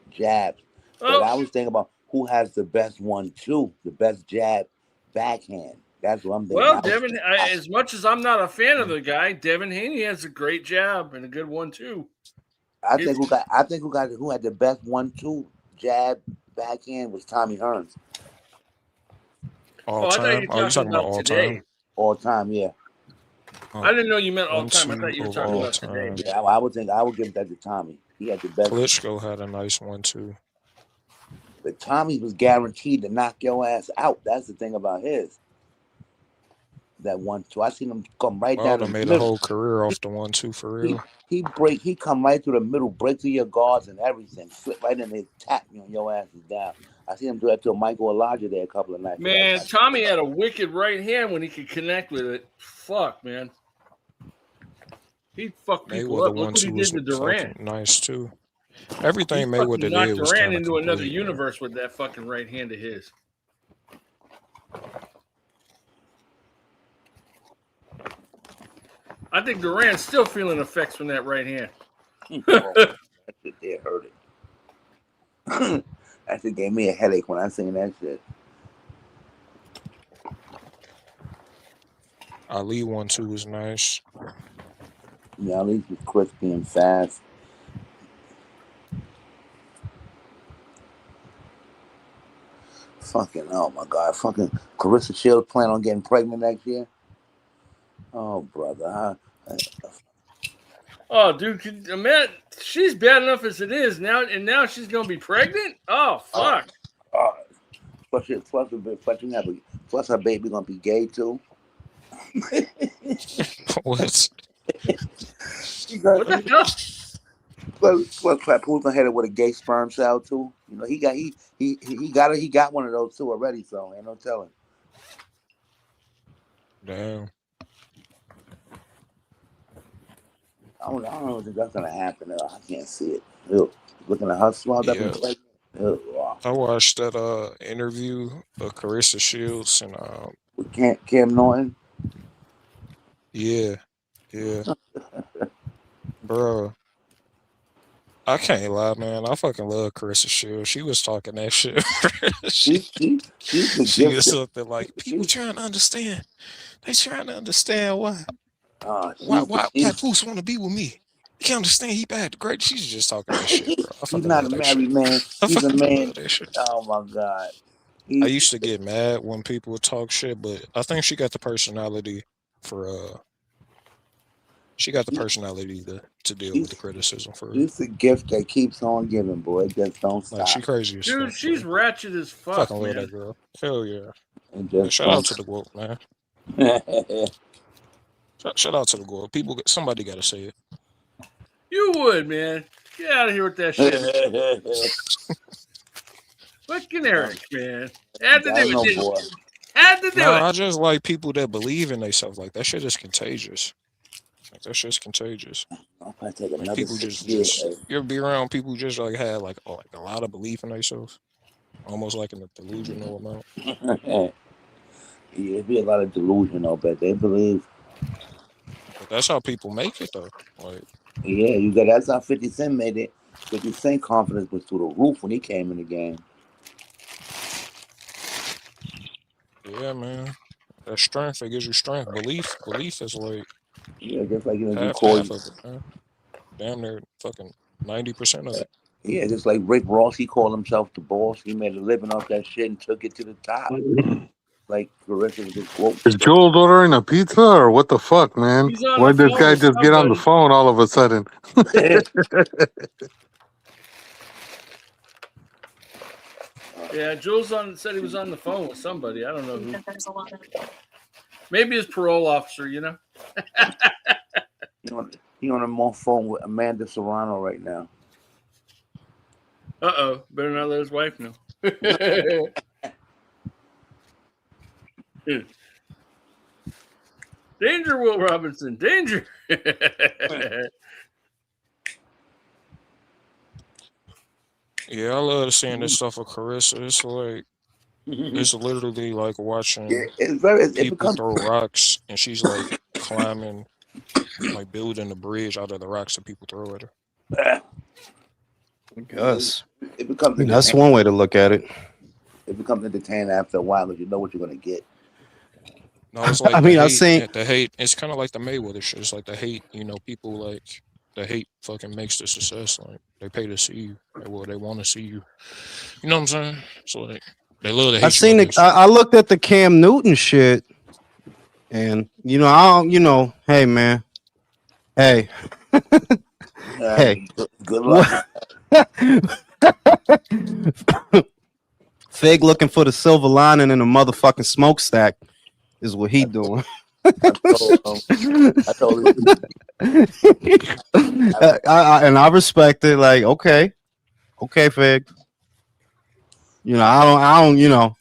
jabs. But I was thinking about who has the best one too, the best jab backhand. That's what I'm thinking. Well, Devin, as much as I'm not a fan of the guy, Devin Haney has a great jab and a good one too. I think who had the best 1-2 jab backhand was Tommy Hearns. All time? Oh, you talking about all today. time? All time, yeah. I didn't know you meant all time. I thought you were talking about time. today. Yeah, I would give that to Tommy. He had the best. Klitschko had a nice one too. But Tommy was guaranteed to knock your ass out. That's the thing about his. That 1-2. I seen him come right down. Wilder made a whole career off the 1-2 for real. He come right through the middle, break through your guards and everything, flip right in there, tap you on your ass is down. I seen him do that to Michael Elijah there a couple of nights. Man, Tommy had a wicked right hand when he could connect with it. Fuck, man. He fucked people up. Look what he did to Durant. Nice too. Everything Mayweather did was Durant into another universe with that fucking right hand of his. I think Durant's still feeling effects from that right hand. That shit did hurt it. That shit gave me a headache when I seen that shit. Ali 1-2 was nice. Yeah, at least was crispy and fast. Fucking, oh my God. Fucking Carissa Shields plan on getting pregnant next year? Oh, brother. Oh, dude, man, she's bad enough as it is now, and now she's gonna be pregnant. Oh, fuck. Plus her baby gonna be gay too. What? What the hell? Plus, Papoose gonna hit it with a gay sperm cell too. You know, he got one of those too already. So ain't no telling. Damn. I don't know if that's gonna happen. I can't see it. Ew. Looking at her swelled up and pregnant. I watched that interview of Carissa Shields and with Cam Norton. Yeah. Bro, I can't lie, man. I fucking love Carissa Shields. She was talking that shit. she was something like, people trying to understand. They trying to understand why Papoose want to be with me. You can't understand he bad. Great. She's just talking that shit, bro. He's not a married man. He's a man. Oh my God. I used to get mad when people would talk shit, but I think she got the personality for she got the personality to deal with the criticism for It's a gift that keeps on giving, boy. It just don't stop. Like, she crazy as Dude, fuck. she's ratchet as fuck. Fucking love that girl. Hell yeah. Shout out to the woke, man. Shout out to the goal. Somebody got to say it. You would, man. Get out of here with that shit. Fucking Eric, man. Had to do it. Had to do it. I just like people that believe in themselves. Like, that shit is contagious. Like, that shit's contagious. I'll take another people just you ever be around people who just like had like a lot of belief in themselves, almost like in a delusional amount. Yeah, it'd be a lot of delusional, but they believe. But that's how people make it, though. Like, yeah, that's how 50 Cent made it. 50 Cent confidence was through the roof when he came in the game. Yeah, man. That strength, it gives you strength. Belief is like, yeah, just like half of it, man. Damn near fucking 90% of it. Yeah, just like Rick Ross, he called himself the boss. He made a living off that shit and took it to the top. Like Carissa was just woke. Is Jules ordering a pizza or what the fuck, man? Why did this guy just get on the phone all of a sudden? Yeah, Jules said he was on the phone with somebody. I don't know who. Maybe his parole officer. You know. He on the phone with Amanda Serrano right now. Better not let his wife know. Danger, Will Robinson. Danger. Yeah, I love seeing this stuff with Carissa. It's like it's literally like watching people throw rocks, and she's like climbing, like building a bridge out of the rocks that people throw at her. I guess it becomes. That's one way to look at it. It becomes entertaining after a while because you know what you're gonna get. No, it's like I mean, the hate. It's kind of like the Mayweather shit. It's like the hate. You know, people like the hate fucking makes the success. Like they pay to see you. They want to see you. You know what I'm saying? So like they love to hate. I seen it. I looked at the Cam Newton shit, and you know, I don't. You know, hey man, hey, hey, good luck. Fig looking for the silver lining in a motherfucking smokestack is what he doing. I told him. And I respect it. Like, okay, Fig. You know, I don't. You know,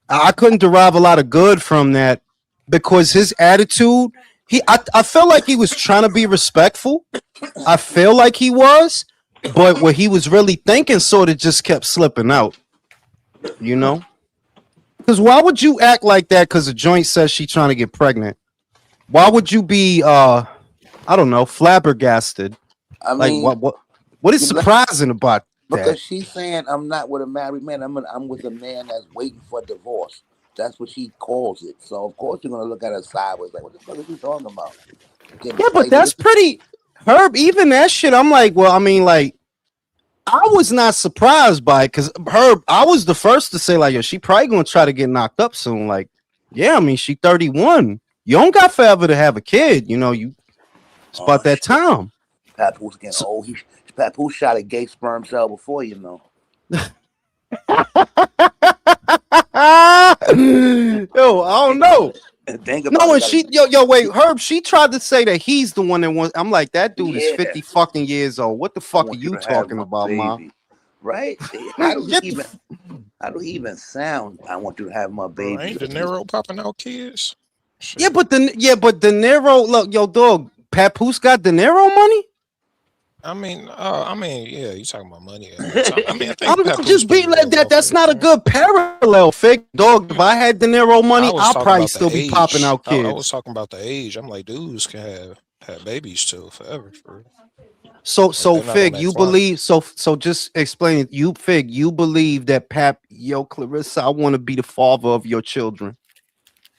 I couldn't derive a lot of good from that because his attitude. I felt like he was trying to be respectful. I feel like he was, but what he was really thinking sort of just kept slipping out. You know, because why would you act like that? Because the joint says she's trying to get pregnant. Why would you be I don't know, flabbergasted? I mean, like what is surprising about that? Because she's saying I'm not with a married man. I'm with a man that's waiting for a divorce. That's what she calls it. So of course you're gonna look at her sideways like, what the fuck are you talking about? Yeah, but that's pretty Herb. Even that shit, I'm like, well, I mean, like, I was not surprised by it because Herb, I was the first to say, like, yo, she probably gonna try to get knocked up soon. Like, yeah, I mean, she 31. You don't got forever to have a kid, you know. It's about that time. Papoose getting old. Papoose shot a gay sperm cell before, you know. Yo, I don't know. Think about no, and she wait, Herb, she tried to say that he's the one that wants. I'm like, that dude is 50 fucking years old. What the fuck are you talking about, Mom? Right? How do he even sound? I want you to have my baby. Ain't De Niro popping out kids? Shit. Yeah, but De Niro, look, yo, dog, Papoose got De Niro money? I mean, yeah, you talking about money. I mean, I'm just being like that. That's not a good parallel, Fake dog. If I had De Niro money, I'll probably still be popping out kids. I was talking about the age. I'm like, dudes can have babies till forever. So Fig, you believe? So just explain it. You Fig, you believe that Clarissa, I want to be the father of your children.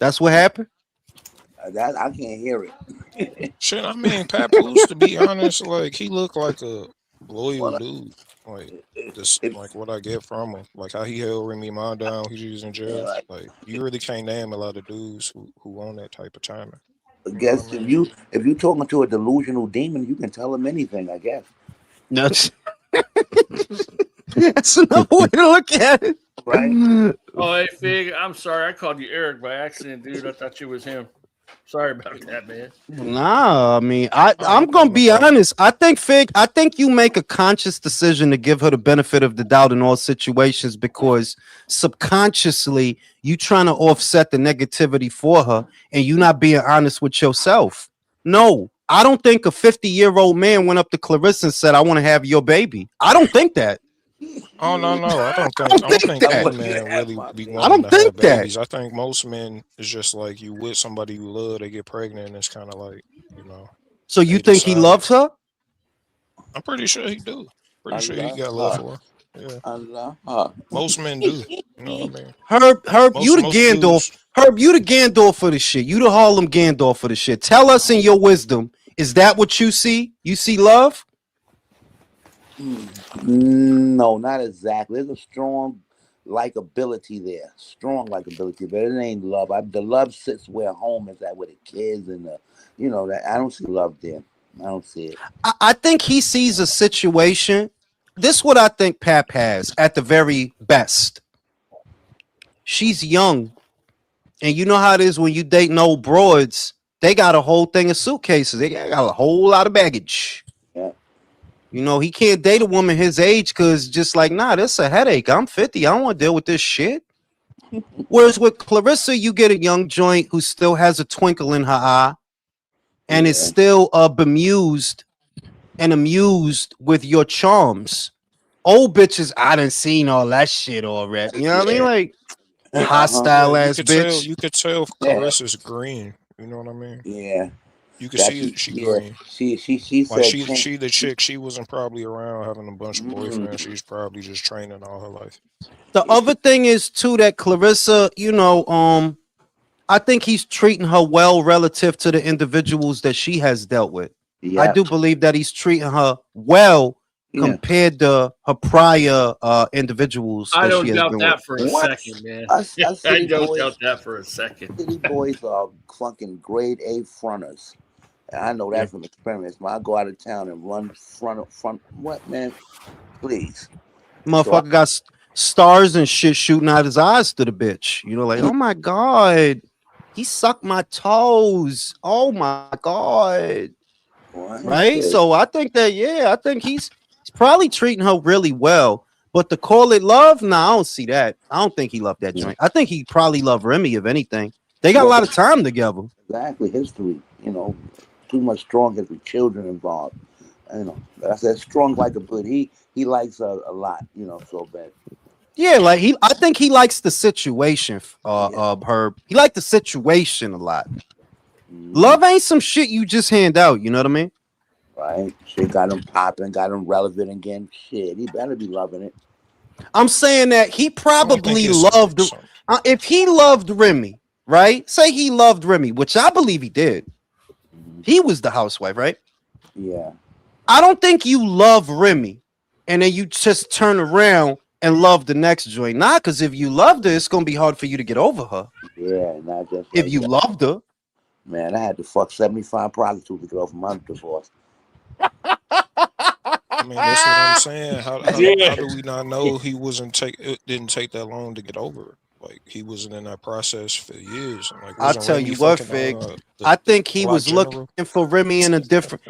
That's what happened. That I can't hear it. Shit, I mean, Papoose, to be honest, like he looked like a loyal dude. Like just like what I get from him, like how he held Remy Ma down. He's in jail. Like you really can't name a lot of dudes who own that type of timing. I guess if you're talking to a delusional demon, you can tell him anything. I guess. That's another way to look at it, right? Oh, hey Fig, I'm sorry, I called you Eric by accident, dude. I thought you was him. Sorry about that, man. Nah, I mean, I'm gonna be honest. I think you make a conscious decision to give her the benefit of the doubt in all situations because subconsciously you trying to offset the negativity for her and you not being honest with yourself. No, I don't think a 50-year-old man went up to Clarissa and said, "I want to have your baby." I don't think that. Oh no, I don't think any man really be wanting to have babies. I think most men is just like you with somebody you love, they get pregnant, and it's kind of like, you know. So you think he loves her? I'm pretty sure he do. Pretty sure he got love for her. Yeah. Most men do. You know what I mean? Herb, you the Gandalf. Herb, you the Gandalf for the shit. You the Harlem Gandalf for the shit. Tell us in your wisdom, is that what you see? You see love? No, not exactly. There's a strong likability there. Strong likability, but it ain't love. The love sits where home is at with the kids and that I don't see love there. I don't see it. I think he sees a situation. This is what I think Pap has at the very best. she's young, and you know how it is when you date no broads. They got a whole thing of suitcases. They got a whole lot of baggage. Yeah. You know, he can't date a woman his age because just like, nah, that's a headache. I'm 50. I don't want to deal with this shit. Whereas with Clarissa, you get a young joint who still has a twinkle in her eye and is still bemused and amused with your charms. Old bitches, I done seen all that shit already. You know what I mean? Like hostile Yeah, ass bitch. you could tell Carissa's green. You know what I mean? Yeah. You can see it. She green. She Like said she the chick. She wasn't probably around having a bunch of boyfriends. She's probably just training all her life. The other thing is too that Clarissa, you know, I think he's treating her well relative to the individuals that she has dealt with. I do believe that he's treating her well compared to her prior individuals I that don't she has doubt been that with. for a second, man. Us I city don't boys, doubt that for a second. City boys are fucking grade A fronters. And I know that from experience. When I go out of town and run front, what, man? Please. Motherfucker got stars and shit shooting out his eyes to the bitch. You know, like, oh my God, he sucked my toes. Oh my God. Right? So I think that, I think he's probably treating her really well. But to call it love, no, I don't see that. I don't think he loved that joint. I think he probably loved Remy, if anything. They got a lot of time together. Exactly. History. You know, too much strong history, children involved. You know, I said strong like a bird. He likes her a lot, you know, so bad. Yeah, like I think he likes the situation of her. He liked the situation a lot. Love ain't some shit you just hand out, you know what I mean? Right. Shit got him popping, got him relevant again. Shit, he better be loving it. I'm saying that he probably loved if he loved Remy, right? Say he loved Remy, which I believe he did. He was the housewife, right? Yeah. I don't think you love Remy and then you just turn around and love the next joint. Nah, because if you loved her, it's gonna be hard for you to get over her. Yeah, not just if you loved her. Man, I had to fuck 75 prostitutes to get off my divorce. I mean, that's what I'm saying. How do we not know he it didn't take that long to get over? Like he wasn't in that process for years. Like, I'll tell you what, Fig. I think he was looking for Remy in a different.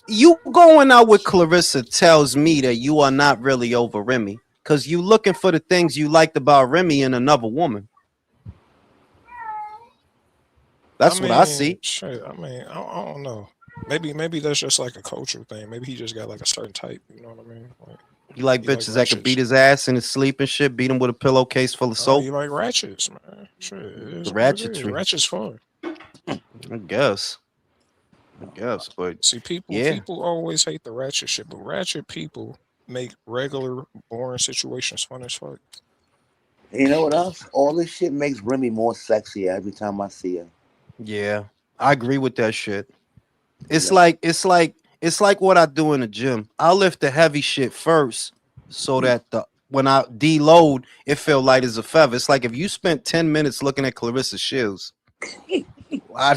You going out with Clarissa tells me that you are not really over Remy because you looking for the things you liked about Remy in another woman. That's what I see. Shit, I mean, I don't know. Maybe that's just like a culture thing. Maybe he just got like a certain type. You know what I mean? Like, you like bitches that could beat his ass in his sleep and shit. Beat him with a pillowcase full of soap. You like ratchets, man. Shit, the ratchetry. Ratchet's fun. I guess, but see, people always hate the ratchet shit, but ratchet people make regular boring situations fun as fuck. You know what else? All this shit makes Remy more sexy every time I see her. Yeah, I agree with that shit. It's like what I do in the gym. I lift the heavy shit first so that when I deload, it feel light as a feather. It's like if you spent 10 minutes looking at Clarissa Shields. Wow.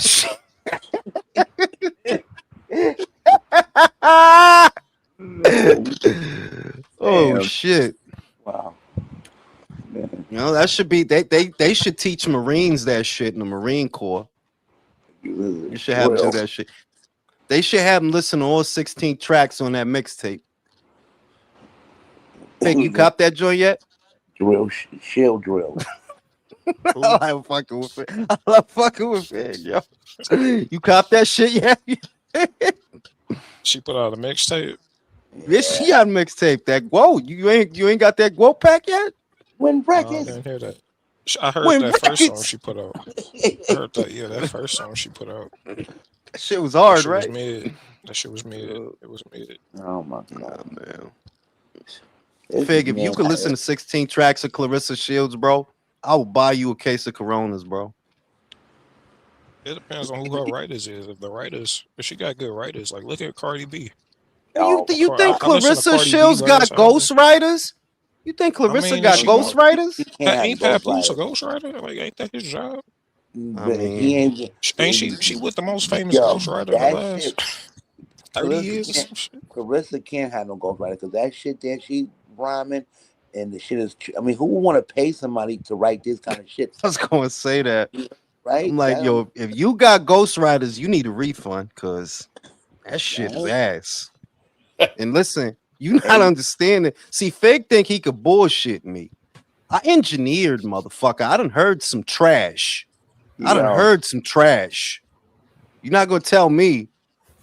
Oh shit. Wow. Man. You know, that should be they should teach Marines that shit in the Marine Corps. You should have them do that shit. They should have them listen to all 16 tracks on that mixtape. Think you cop that joint yet? Shield drill. I love fucking with it. I love fucking with it, yo. You cop that shit yet? She put out a mixtape. Yeah, she got a mixtape. That whoa, you ain't got that Whoa pack yet? When records. I didn't hear that. I heard that first song she put out. I heard that. Yeah, that first song she put out. That shit was hard, right? That shit was mid. It was mid. Oh my god, man. Fig, if you could listen to 16 tracks of Clarissa Shields, bro, I will buy you a case of Coronas, bro. It depends on who her writers is. If she got good writers, like look at Cardi B. You think Clarissa Shields got ghost writers? You think Clarissa got ghost writers? Ain't Papoose a ghost writer? Like, ain't that his job? I mean, ain't she with the most famous ghostwriter in the last 30 years? Clarissa can't have no ghostwriter because that shit that she rhyming, And the shit is. I mean, who would want to pay somebody to write this kind of shit? I was going to say that. Right? I'm like, yo, if you got ghostwriters, you need a refund because that shit is ass. And listen, you not understanding. See, Fig think he could bullshit me. I engineered, motherfucker. I done heard some trash. I done heard some trash. You're not gonna tell me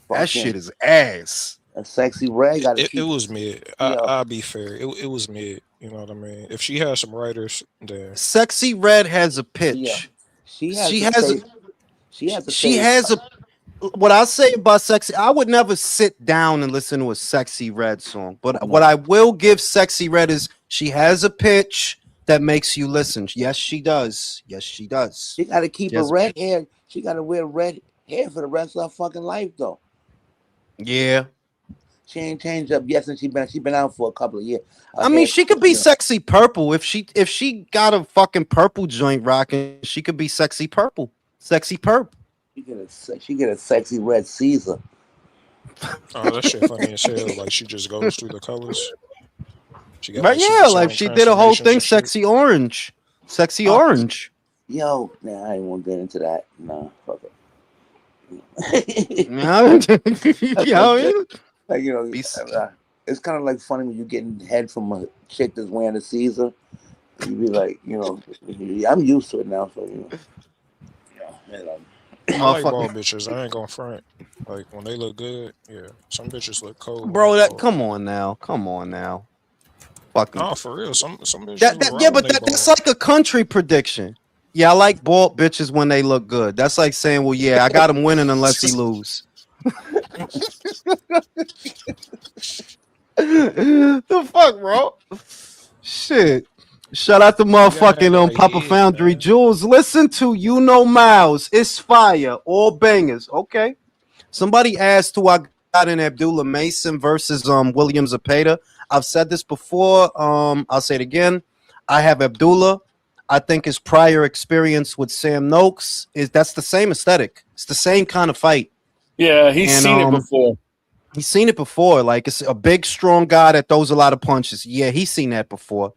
that shit is ass. A Sexy Red got it was mid. I'll be fair. It was mid. You know what I mean? If she has some writers, then Sexy Red has a pitch. She has a what I say about Sexy, I would never sit down and listen to a Sexy Red song. But what I will give Sexy Red is she has a pitch that makes you listen. Yes, she does. Yes, she does. She got to keep her red hair. She got to wear red hair for the rest of her fucking life, though. Yeah. She ain't changed up yet since she been out for a couple of years. I mean, she could be sexy purple if she got a fucking purple joint rocking. She could be sexy purple, sexy perp. She get a Sexy Red Caesar. Oh, that shit funny as hell. Like she just goes through the colors. She got like she did a whole thing, sexy orange, sexy orange. Yo, nah, I ain't want to get into that. Nah, fuck it. Like, you know, it's kind of like funny when you're getting head from a chick that's wearing a Caesar. You be like, you know, I'm used to it now, so you know. I like bald bitches. I ain't gonna front. Like when they look good, yeah. Some bitches look cold. Bro, come on now. Fucking. Oh, for real. Some bitches. That's like a country prediction. Yeah, I like bald bitches when they look good. That's like saying, well, yeah, I got him winning unless he lose. The fuck, bro? Shit. Shout out to motherfucking Papa Foundry Jules. Listen to You Know Miles. It's fire. All bangers. Okay. Somebody asked who I got in Abdullah Mason versus William Zepeda. I've said this before. I'll say it again. I have Abdullah. I think his prior experience with Sam Noakes that's the same aesthetic. It's the same kind of fight. Yeah, he's seen it before. He's seen it before. Like, it's a big, strong guy that throws a lot of punches. Yeah, he's seen that before.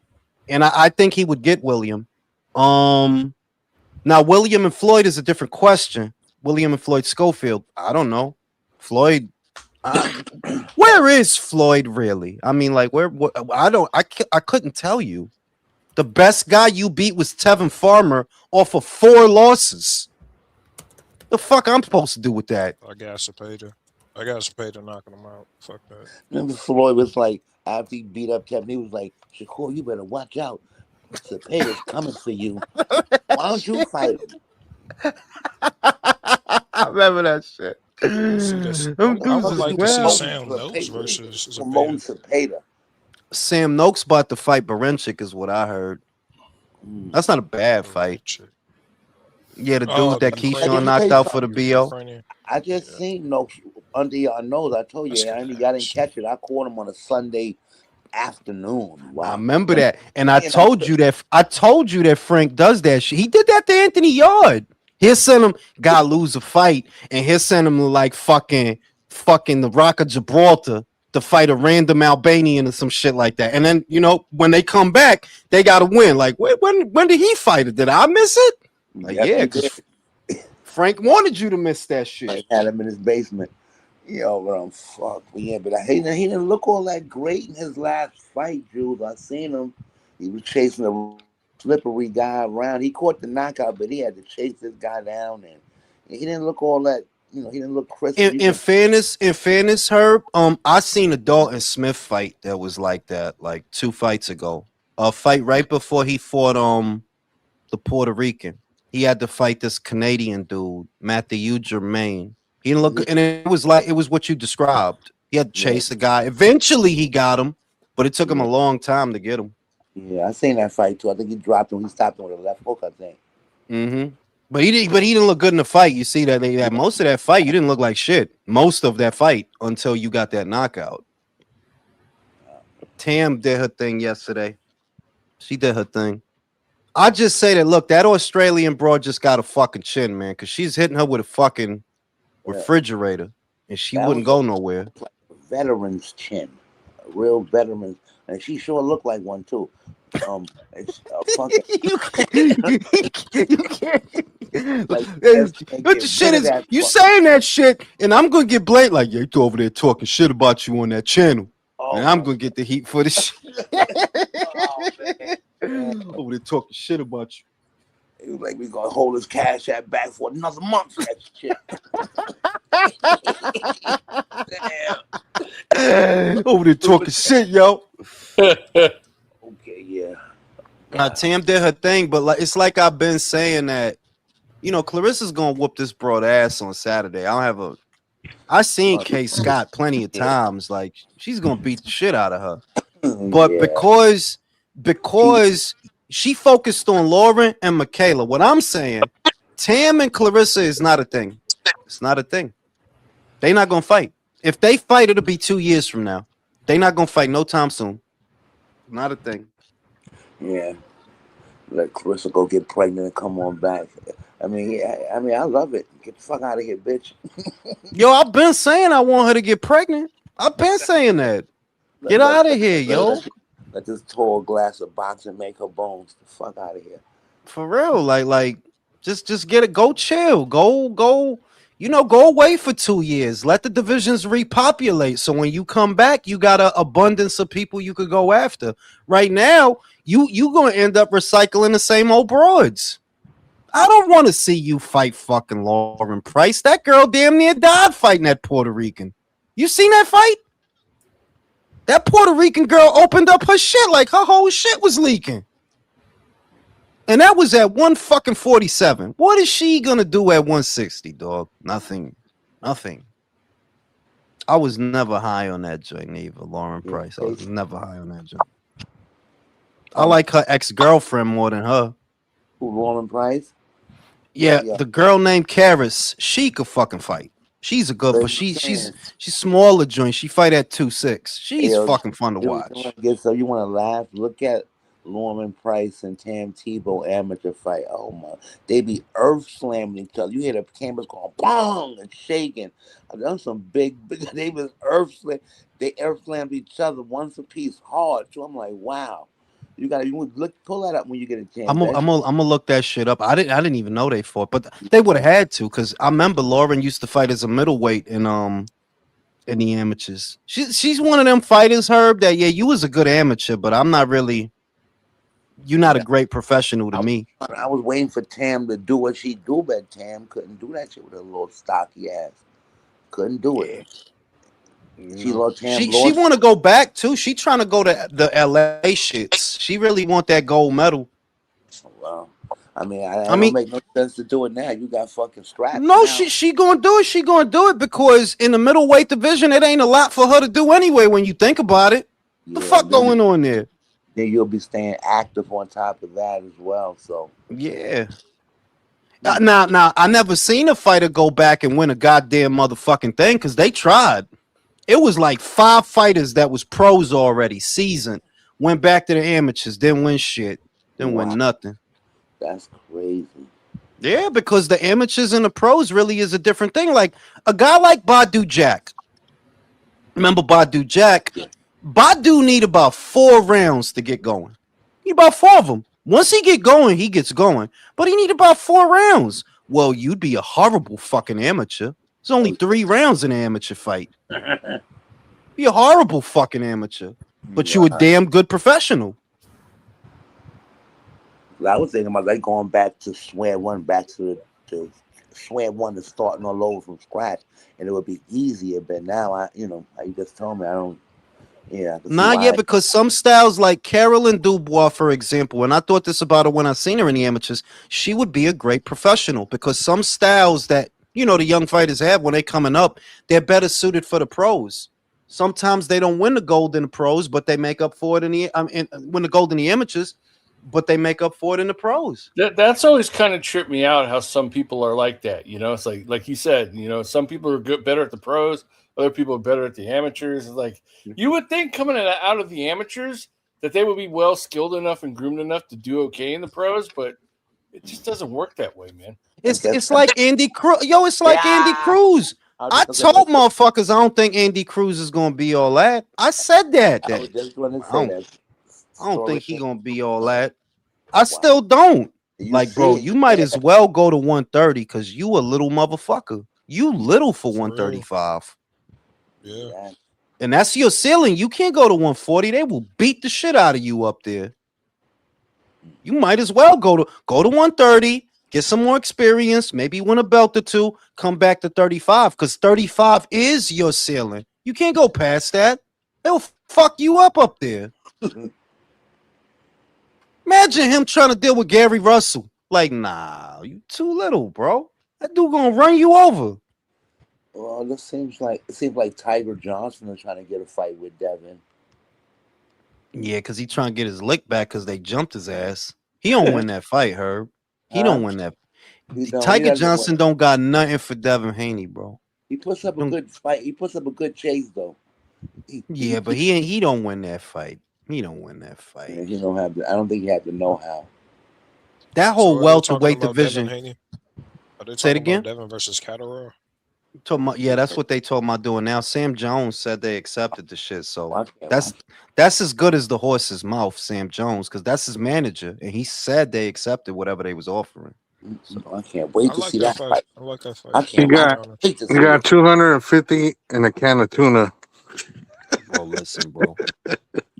And I think he would get William. Now, William and Floyd is a different question. William and Floyd Schofield. I don't know. Floyd. Where is Floyd really? I mean, like, I couldn't tell you. The best guy you beat was Tevin Farmer off of 4 losses. The fuck I'm supposed to do with that? I got Zepeda knocking him out. Fuck that. Remember Floyd was like, after he beat up Kevin, he was like, Shakur, you better watch out. Zepeda's coming for you. Why don't you fight him? I remember that shit. I would like to see Sam Noakes versus Zepeda. Sam Noakes about to fight Barenchik is what I heard. That's not a bad fight. Yeah, the dude that Keyshawn knocked out for the BO. I just seen Noakes under your nose. I told you, I didn't catch it. I caught him on a Sunday afternoon. Wow. I remember that. And I told you that Frank does that shit. He did that to Anthony Yard. He'll send him, guy lose a fight, and he'll send him like fucking the Rock of Gibraltar to fight a random Albanian or some shit like that. And then, you know, when they come back, they gotta win. Like, when did he fight it? Did I miss it? Like, yeah, because Frank wanted you to miss that shit. I had him in his basement. Yo, but I'm fucked. Yeah, but he didn't look all that great in his last fight, Jules. I seen him. He was chasing a slippery guy around. He caught the knockout, but he had to chase this guy down, and he didn't look all that. You know, he didn't look crisp. In fairness, Herb, I seen a Dalton Smith fight that was like that, like 2 fights ago. A fight right before he fought the Puerto Rican. He had to fight this Canadian dude, Matthew Germain. He didn't look, and it was what you described. He had to chase the guy. Eventually, he got him, but it took him a long time to get him. Yeah, I seen that fight too. I think he dropped him. He stopped him with a left hook, I think. Mm-hmm. But he didn't look good in the fight. You see that most of that fight, you didn't look like shit. Most of that fight until you got that knockout. Tam did her thing yesterday. She did her thing. I just say that, look, that Australian broad just got a fucking chin, man, because she's hitting her with a fucking refrigerator, and she wouldn't go nowhere. Like a veteran's chin, a real veteran. and she sure looked like one too. It's fucking you can't. like What the shit is? You saying that shit, and I'm gonna get blamed. Like, yeah, you over there talking shit about you on that channel, and I'm gonna get the heat for this shit. Over there talking shit about you. He was like, we gonna hold his cash app back for another month for that shit. Damn. Over there talking shit, yo. Okay, yeah. Tam did her thing, but like it's like I've been saying that, you know, Clarissa's gonna whoop this broad ass on Saturday. I seen Kay Scott plenty of times. Like she's gonna beat the shit out of her. But because she focused on Lauren and Michaela, what I'm saying, Tam and Clarissa is not a thing. It's not a thing. They not gonna fight. If they fight, it'll be 2 years from now. They not gonna fight no time soon. Not a thing. Yeah. Let Clarissa go get pregnant and come on back. I mean, I love it. Get the fuck out of here, bitch. Yo, I've been saying I want her to get pregnant. I've been saying that. Get out of here, yo. Let this tall glass of boxing make her bones. The fuck out of here. For real, like, just get it. Go chill. Go. You know, go away for 2 years. Let the divisions repopulate. So when you come back, you got an abundance of people you could go after. Right now, you gonna end up recycling the same old broads. I don't want to see you fight fucking Lauren Price. That girl damn near died fighting that Puerto Rican. You seen that fight? That Puerto Rican girl opened up her shit like her whole shit was leaking. And that was at 147. What is she gonna do at 160, dog? Nothing. I was never high on that joint either, Lauren Price. I was never high on that joint. I like her ex-girlfriend more than her. Who, Lauren Price? Yeah, the girl named Karis. She could fucking fight. She's a good, but she's smaller joint. She fight at 2'6". She's fucking fun to watch. So you want to laugh? Look at Lauren Price and Tam Tebow amateur fight. Oh my, they be earth slamming each other. You hear the cameras going bong and shaking. I've done some big. They was earth slam. They earth slammed each other once a piece hard. So I'm like, wow. You pull that up when you get a chance. I'm gonna look that shit up. I didn't even know they fought, but they would have had to, because I remember Lauren used to fight as a middleweight in the amateurs. She's one of them fighters, Herb, that you was a good amateur, but I'm not really. You're not a great professional to me. I was waiting for Tam to do what she do, but Tam couldn't do that shit with her little stocky ass. Couldn't do it. She want to go back too. She trying to go to the LA shits. She really want that gold medal. Well, I mean, I mean, make no sense to do it now. You got fucking straps. No, she gonna do it. She gonna do it because in the middleweight division, it ain't a lot for her to do anyway. When you think about it, the fuck going on there? Then you'll be staying active on top of that as well. So yeah. Now, I never seen a fighter go back and win a goddamn motherfucking thing because they tried. It was like 5 fighters that was pros already, seasoned, went back to the amateurs, didn't win shit, didn't win nothing. That's crazy. Yeah, because the amateurs and the pros really is a different thing. Like a guy like Badu Jack. Remember Badu Jack? Badu need about 4 rounds to get going. Need about 4 of them. Once he get going, he gets going. But he need about 4 rounds. Well, you'd be a horrible fucking amateur. There's only 3 rounds in an amateur fight. Be a horrible fucking amateur. But you a damn good professional. I was thinking about like going back to square one, to starting all over from scratch, and it would be easier. But now you just told me I don't. Yeah. Not yet, because some styles like Carolyn Dubois, for example, and I thought this about her when I seen her in the amateurs, she would be a great professional because some styles that the young fighters have when they coming up, they're better suited for the pros. Sometimes they don't win the gold in the pros, but they make up for it win the gold in the amateurs, but they make up for it in the pros. That's always kind of tripped me out how some people are like that. It's like you said, some people are better at the pros, other people are better at the amateurs. It's like you would think coming out of the amateurs that they would be well skilled enough and groomed enough to do okay in the pros, but it just doesn't work that way, man. It's like Andy Cruz. Yo, it's like Andy Cruz. I told motherfuckers I don't think Andy Cruz is gonna be all that. I said that. I was just going to say that. I don't think he gonna be all that. I still don't. Like, bro, see? you might as well go to 130 because you a little motherfucker. You little for 135. Yeah. And that's your ceiling. You can't go to 140. They will beat the shit out of you up there. You might as well go to 130, get some more experience, maybe win a belt or two, come back to 35 because 35 is your ceiling. You can't go past that. They'll fuck you up there. Imagine him trying to deal with Gary Russell. Like, nah, you too little, bro. That dude gonna run you over. Well, it seems like Tiger Johnson is trying to get a fight with Devin. Yeah, because he trying to get his lick back because they jumped his ass. He don't win that fight, Herb. He don't win that. Tiger Johnson don't got nothing for Devin Haney, bro. He puts up a good fight. He puts up a good chase, though. But he don't win that fight. He don't win that fight. Yeah, he don't have. I don't think he had the know-how. That whole welterweight division. Say it again. Devin versus Catterall. Yeah, that's what they told me doing now. Sam Jones said they accepted the shit, so that's as good as the horse's mouth, Sam Jones, because that's his manager, and he said they accepted whatever they was offering. So I can't wait to see that fight. I like that fight. I can't wait to see You got 250 and a can of tuna. Bro, listen, bro.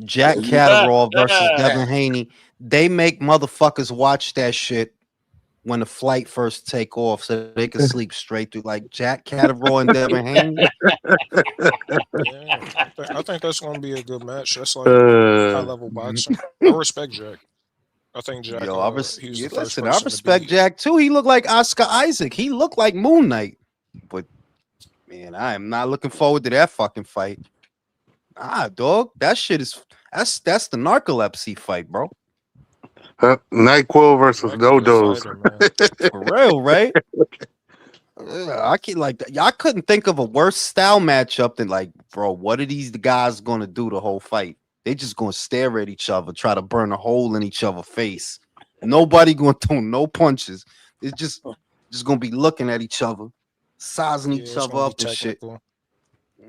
Jack Catterall versus Devin Haney. They make motherfuckers watch that shit when the flight first take off so they can sleep straight through, like Jack Catterall and Devin Haney. Yeah, I think that's going to be a good match. That's like high-level boxing. I respect Jack. I think Jack. Yo, I respect Jack too. He looked like Oscar Isaac. He looked like Moon Knight. But man, I am not looking forward to that fucking fight. Dog, that shit is that's the narcolepsy fight, bro. NyQuil versus Dodos. For real, right? I can't like that. I couldn't think of a worse style matchup than like, bro, what are these guys gonna do the whole fight? They just gonna stare at each other, try to burn a hole in each other's face. Nobody gonna throw no punches. It's just gonna be looking at each other, sizing each other up and shit.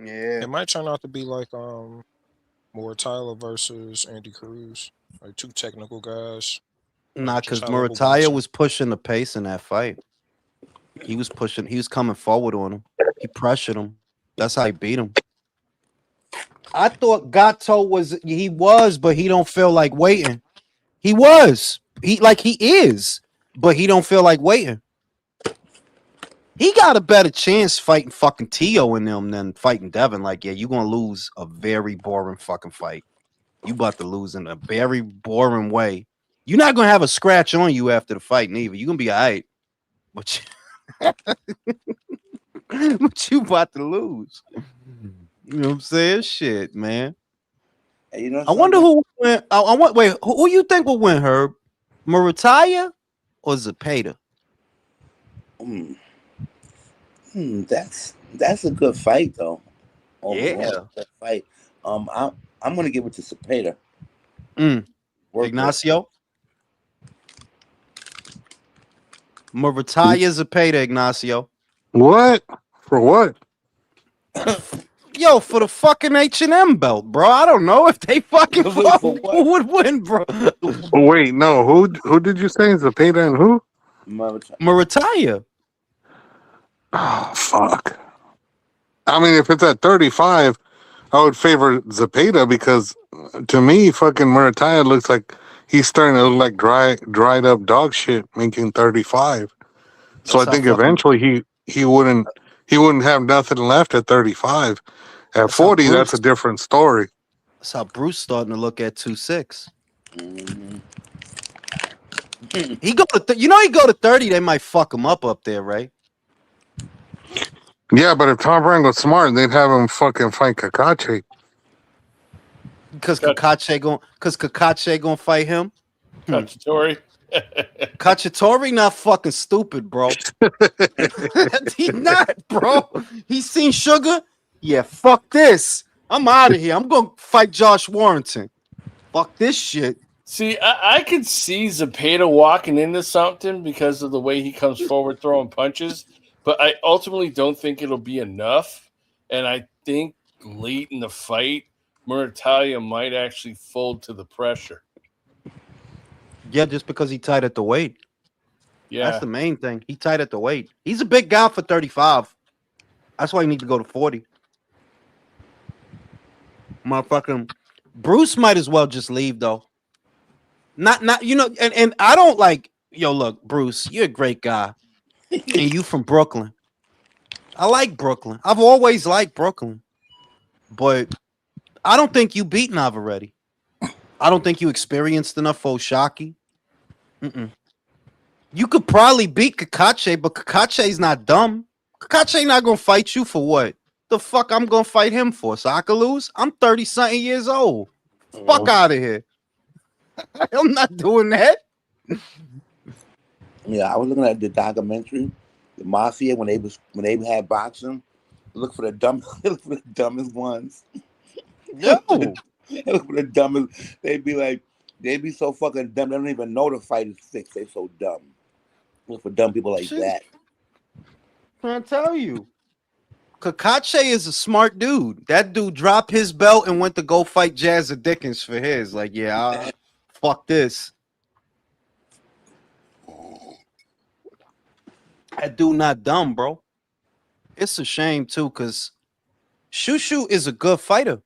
Yeah, it might turn out to be like more Tyler versus Andy Cruz, like two technical guys. Nah, because Murataya was pushing the pace in that fight. He was pushing. He was coming forward on him. He pressured him. That's how he beat him. I thought Gato was, but he don't feel like waiting. He was. He is, but he don't feel like waiting. He got a better chance fighting fucking Tio in them than fighting Devin. Like, yeah, you're gonna lose a very boring fucking fight. You about to lose in a very boring way. You're not gonna have a scratch on you after the fight, neither. You're gonna be all right. But but you about to lose. You know what I'm saying? Shit, man. Hey, you know, I wonder who went. I want. Wait, who you think will win, Herb? Murataya or Zepeda? That's a good fight, though. Yeah, that fight. I'm gonna give it to Zepeda. Ignacio. Murataya Zepeda, Ignacio. What? For what? Yo, for the fucking H&M belt, bro. I don't know if they fucking who would win, bro. Wait, no. Who did you say? Zepeda and who? Murataya. Oh, fuck. I mean, if it's at 35, I would favor Zepeda because to me, fucking Murataya looks like he's starting to look like dried up dog shit making 35. So I think eventually he wouldn't have nothing left at 35. At 40, that's a different story. That's how Bruce starting to look at 2-6. He go to he go to 30, they might fuck him up there, right? Yeah, but if Tom Brand was smart, they'd have him fucking fight Kakache. Because Kakache gonna fight him. Cacciatore. Cacciatore not fucking stupid, bro. He not, bro. He seen Sugar. Yeah, fuck this. I'm out of here. I'm gonna fight Josh Warrington. Fuck this shit. See, I could see Zepeda walking into something because of the way he comes forward throwing punches. but I ultimately don't think it'll be enough. And I think late in the fight, Muratalia might actually fold to the pressure. Yeah, just because he tight at the weight. Yeah. That's the main thing. He tight at the weight. He's a big guy for 35. That's why you need to go to 40. Motherfucking Bruce might as well just leave though. Not you know, and I don't like look, Bruce, you're a great guy. And you from Brooklyn. I like Brooklyn. I've always liked Brooklyn. But I don't think you beat Navarrete. I don't think you experienced enough for Oshaki. You could probably beat Kakache, but Kakache's not dumb. Kakache not gonna fight you for what? The fuck I'm gonna fight him for? So I could lose? I'm 30-something years old. Fuck out of here. I'm not doing that. Yeah, I was looking at the documentary, the Mafia, when they had boxing. Look for the dumbest ones. Yo. Look for the dumbest. They'd be so fucking dumb. They don't even know the fight is fixed. They so dumb. Look for dumb people like that. Trying to tell you. Kakache is a smart dude. That dude dropped his belt and went to go fight Jazza Dickens for his. Like, fuck this. That dude not dumb, bro. It's a shame too, because Shushu is a good fighter,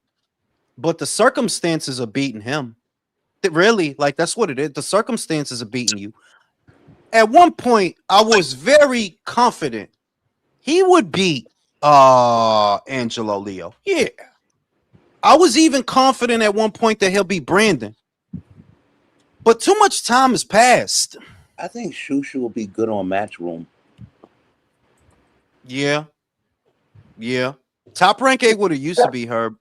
but the circumstances are beating him. Really, like that's what it is. The circumstances are beating you. At one point, I was very confident he would beat Angelo Leo. Yeah. I was even confident at one point that he'll beat Brandon. But too much time has passed. I think Shushu will be good on Matchroom. Yeah. Yeah. Top rank ain't what it used to be, Herb.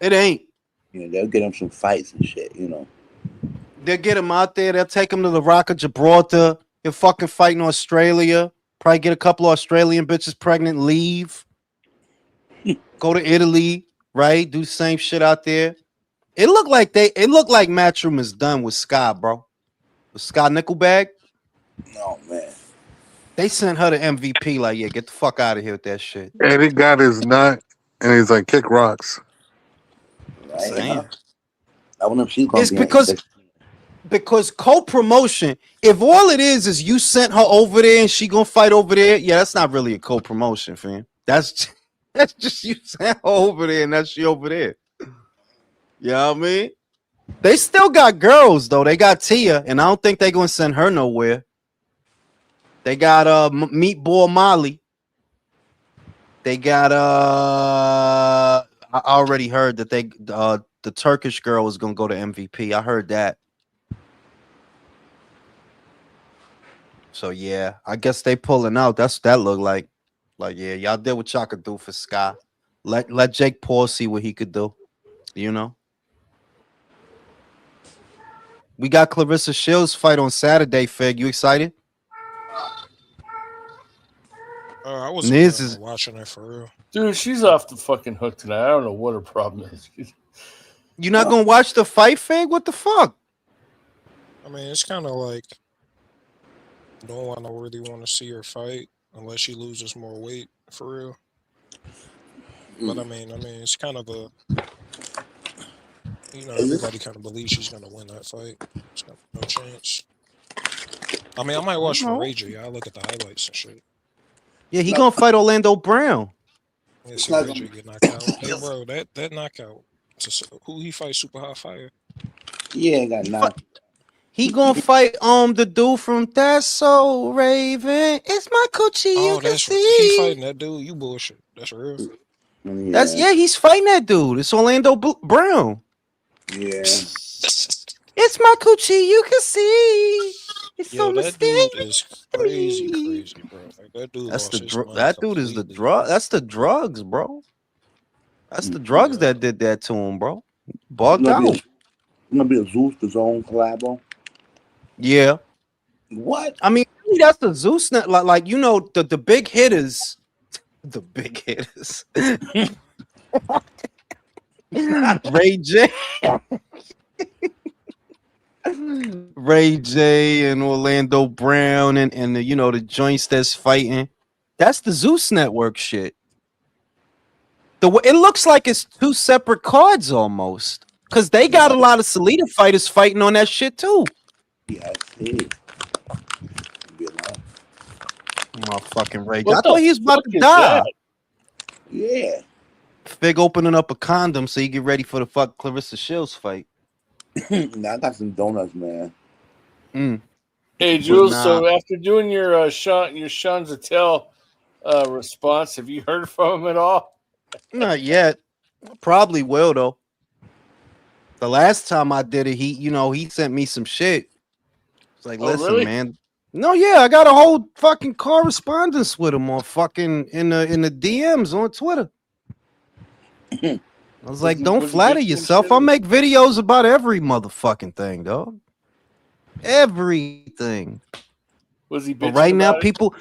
It ain't. They'll get him some fights and shit, They'll get him out there. They'll take him to the Rock of Gibraltar. He'll fucking fight in Australia. Probably get a couple of Australian bitches pregnant, leave. Go to Italy, right? Do the same shit out there. It looked like Matchroom is done with Sky, bro. With Sky Nickelbag. Oh, man. They sent her to MVP, like, yeah, get the fuck out of here with that shit. Eddie got his nut, and he's like, kick rocks. Right, I wonder if she's going to be because co-promotion, if all it is you sent her over there and she gonna fight over there, yeah, that's not really a co-promotion, fam. That's just you sent her over there and that's she over there. You know what I mean? They still got girls though. They got Tia, and I don't think they're gonna send her nowhere. They got Meatball Molly. They got I already heard that the Turkish girl is gonna go to MVP. I heard that. So yeah, I guess they pulling out. That's what that look like. Like, yeah, y'all did what y'all could do for Sky. Let Jake Paul see what he could do. We got Clarissa Shields fight on Saturday, Fig. You excited? I wasn't watching it for real. Dude, she's off the fucking hook tonight. I don't know what her problem is. You're not gonna watch the fight, Fig? What the fuck? I mean, it's kind of like no one really want to see her fight unless she loses more weight for real. But I mean, it's kind of a everybody kind of believes she's gonna win that fight. It's got no chance. I mean, I might watch the wager. Yeah, I look at the highlights and shit. Yeah, he gonna fight Orlando Brown. Yeah, see Rager get knocked out. Hey, bro, that knockout. Who he fight? Super Hot Fire. Yeah, got knocked. He gonna fight the dude from That's So Raven. It's my coochie. Oh, you can that's see. he fighting that dude. You bullshit. That's real. Yeah. He's fighting that dude. It's Orlando Brown. Yeah. It's my coochie. You can see. It's so that dude is crazy, bro. Like, that dude. That's lost his mind that dude is the completely. drug. That's the drugs, bro. That's the drugs that did that to him, bro. Bugged out. It's gonna be a Zeus the Zone collabo. Yeah. What? I mean, that's the Zeus. Like the big hitters. The big hitters. Ray J. Ray J and Orlando Brown and the the joints that's fighting. That's the Zeus Network shit. It looks like it's two separate cards almost. Cause they got a lot of Salida fighters fighting on that shit too. Yeah, I see. Be alone. Motherfucking Ray J. What I thought the he was about fuck to is die. that? Yeah. Fig opening up a condom so you get ready for the fuck Clarissa Shields fight. Now I got some donuts, man. Hey But Jules, nah, so after doing your Sean Zattel response, have you heard from him at all? not yet. Probably will though. The last time I did it, he sent me some shit. It's like, Oh, listen, really? man. No, yeah, I got a whole fucking correspondence with him on fucking in the DMs on Twitter. I was like, don't flatter yourself. I make videos about every motherfucking thing, dog. Everything. Was he? But right now, about people,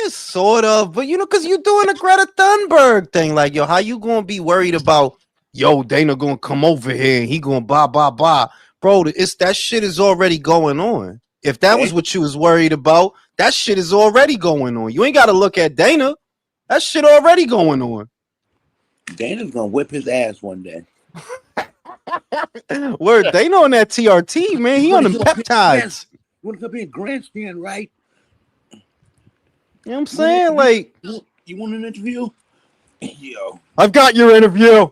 sort of, but because you're doing a Greta Thunberg thing. Like, yo, how you gonna be worried about? Yo, Dana gonna come over here and he gonna blah, bro. That shit is already going on. If that was what you was worried about, that shit is already going on. You ain't got to look at Dana. That shit already going on. Dana's gonna whip his ass one day. Word, Dana on that TRT, man. He on the peptides. You want to come here and grandstand, right? You know what I'm saying? Like, you want an interview? Yo, I've got your interview.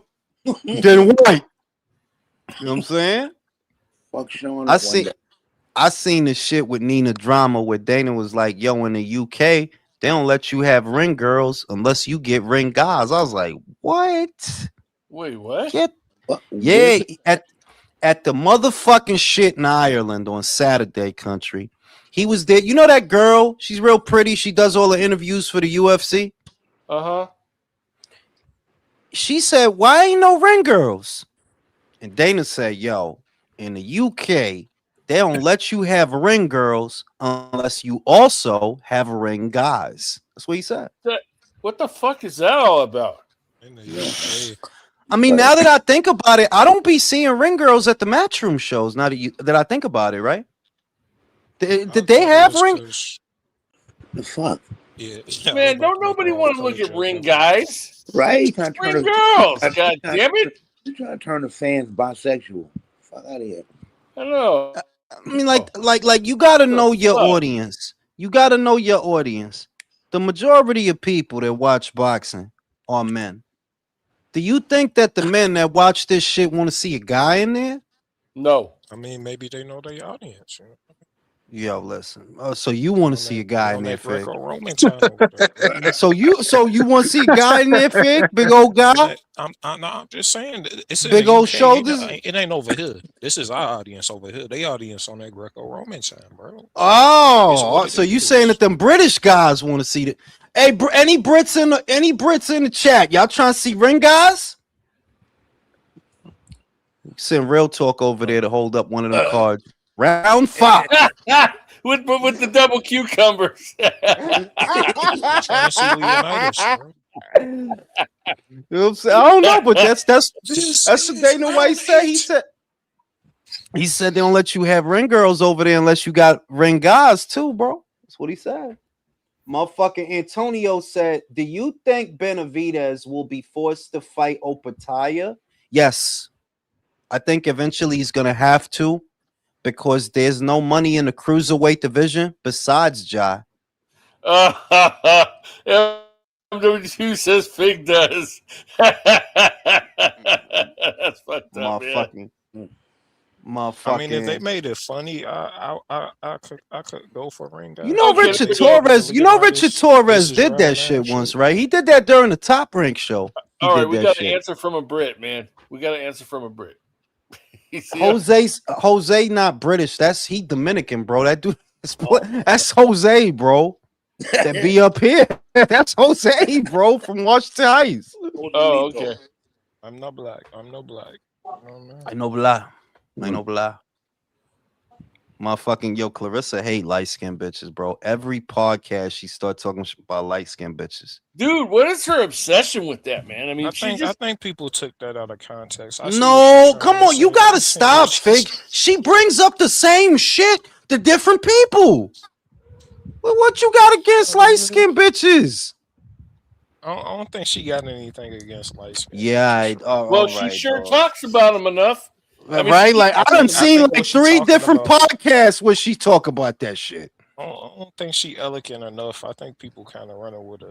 Dana White. You know what I'm saying? Fuck Sean. I seen the shit with Nina Drama where Dana was like, yo, in the UK, they don't let you have ring girls unless you get ring guys. I was like, what? Wait, what? Yeah, at the motherfucking shit in Ireland on Saturday, country. He was there. You know that girl? She's real pretty. She does all the interviews for the UFC. Uh-huh. She said, why ain't no ring girls? And Dana said, yo, in the UK, they don't let you have ring girls unless you also have ring guys. That's what he said. What the fuck is that all about? I mean, now that I think about it, I don't be seeing ring girls at the Matchroom shows. Now that I think about it, right? Did they have ring? The fuck? Yeah. Man, don't nobody want to look at ring guys. Right? Ring girls. God damn it. You're trying to turn the fans bisexual. Fuck out of here. I know. I mean, like you got to know your audience. You got to know your audience. The majority of people that watch boxing are men. Do you think that the men that watch this shit want to see a guy in there? No. I mean, maybe they know their audience. Yo, listen. So you want to see a guy in there, Fig? So you want to see a guy in there, Fig? Big old guy? I'm just saying. It's big old shoulders. It ain't over here. This is our audience over here. They audience on that Greco-Roman time, bro. Oh, so you saying that them British guys want to see it? Hey, any Brits in the chat? Y'all trying to see ring guys? Send Real Talk over there to hold up one of them cards. Round 5. with the double cucumbers. Trying to see Leonidas, bro. You know what I'm saying? I don't know, but that's what Dana White said. He said they don't let you have ring girls over there unless you got ring guys too, bro. That's what he said. Motherfucking Antonio said, do you think Benavidez will be forced to fight Opataya? Yes. I think eventually he's going to have to because there's no money in the cruiserweight division besides Ja. MW2 says Fig does. That's fucked up, man. Motherfucking. I mean, if they made it funny, I could go for ring guy. You know, Richard Torres. You know, Richard Torres did that shit once, right? He did that during the Top Rank show. All right, we got an answer from a Brit, man. We got an answer from a Brit. Jose not British. He Dominican, bro. That dude. That's Jose, bro. That be up here. That's Jose, bro, from Washington Heights. Oh, okay. I'm not black. I know blah. Motherfucking yo, Clarissa hate light skinned bitches, bro. Every podcast she start talking about light skinned bitches. Dude, what is her obsession with that, man? I mean, I she think just people took that out of context. I see what she's No, trying come to on, you say. gotta stop, Fig. She brings up the same shit to different people. Well, what you got against light skinned bitches? I don't think she got anything against light skin Yeah, bitches for real. well, all she right, sure dog. talks about them enough. I mean, Right? Like I done I seen think like what she 3 talking different about. podcasts where she talk about that shit. I don't think she elegant enough. I think people kind of running with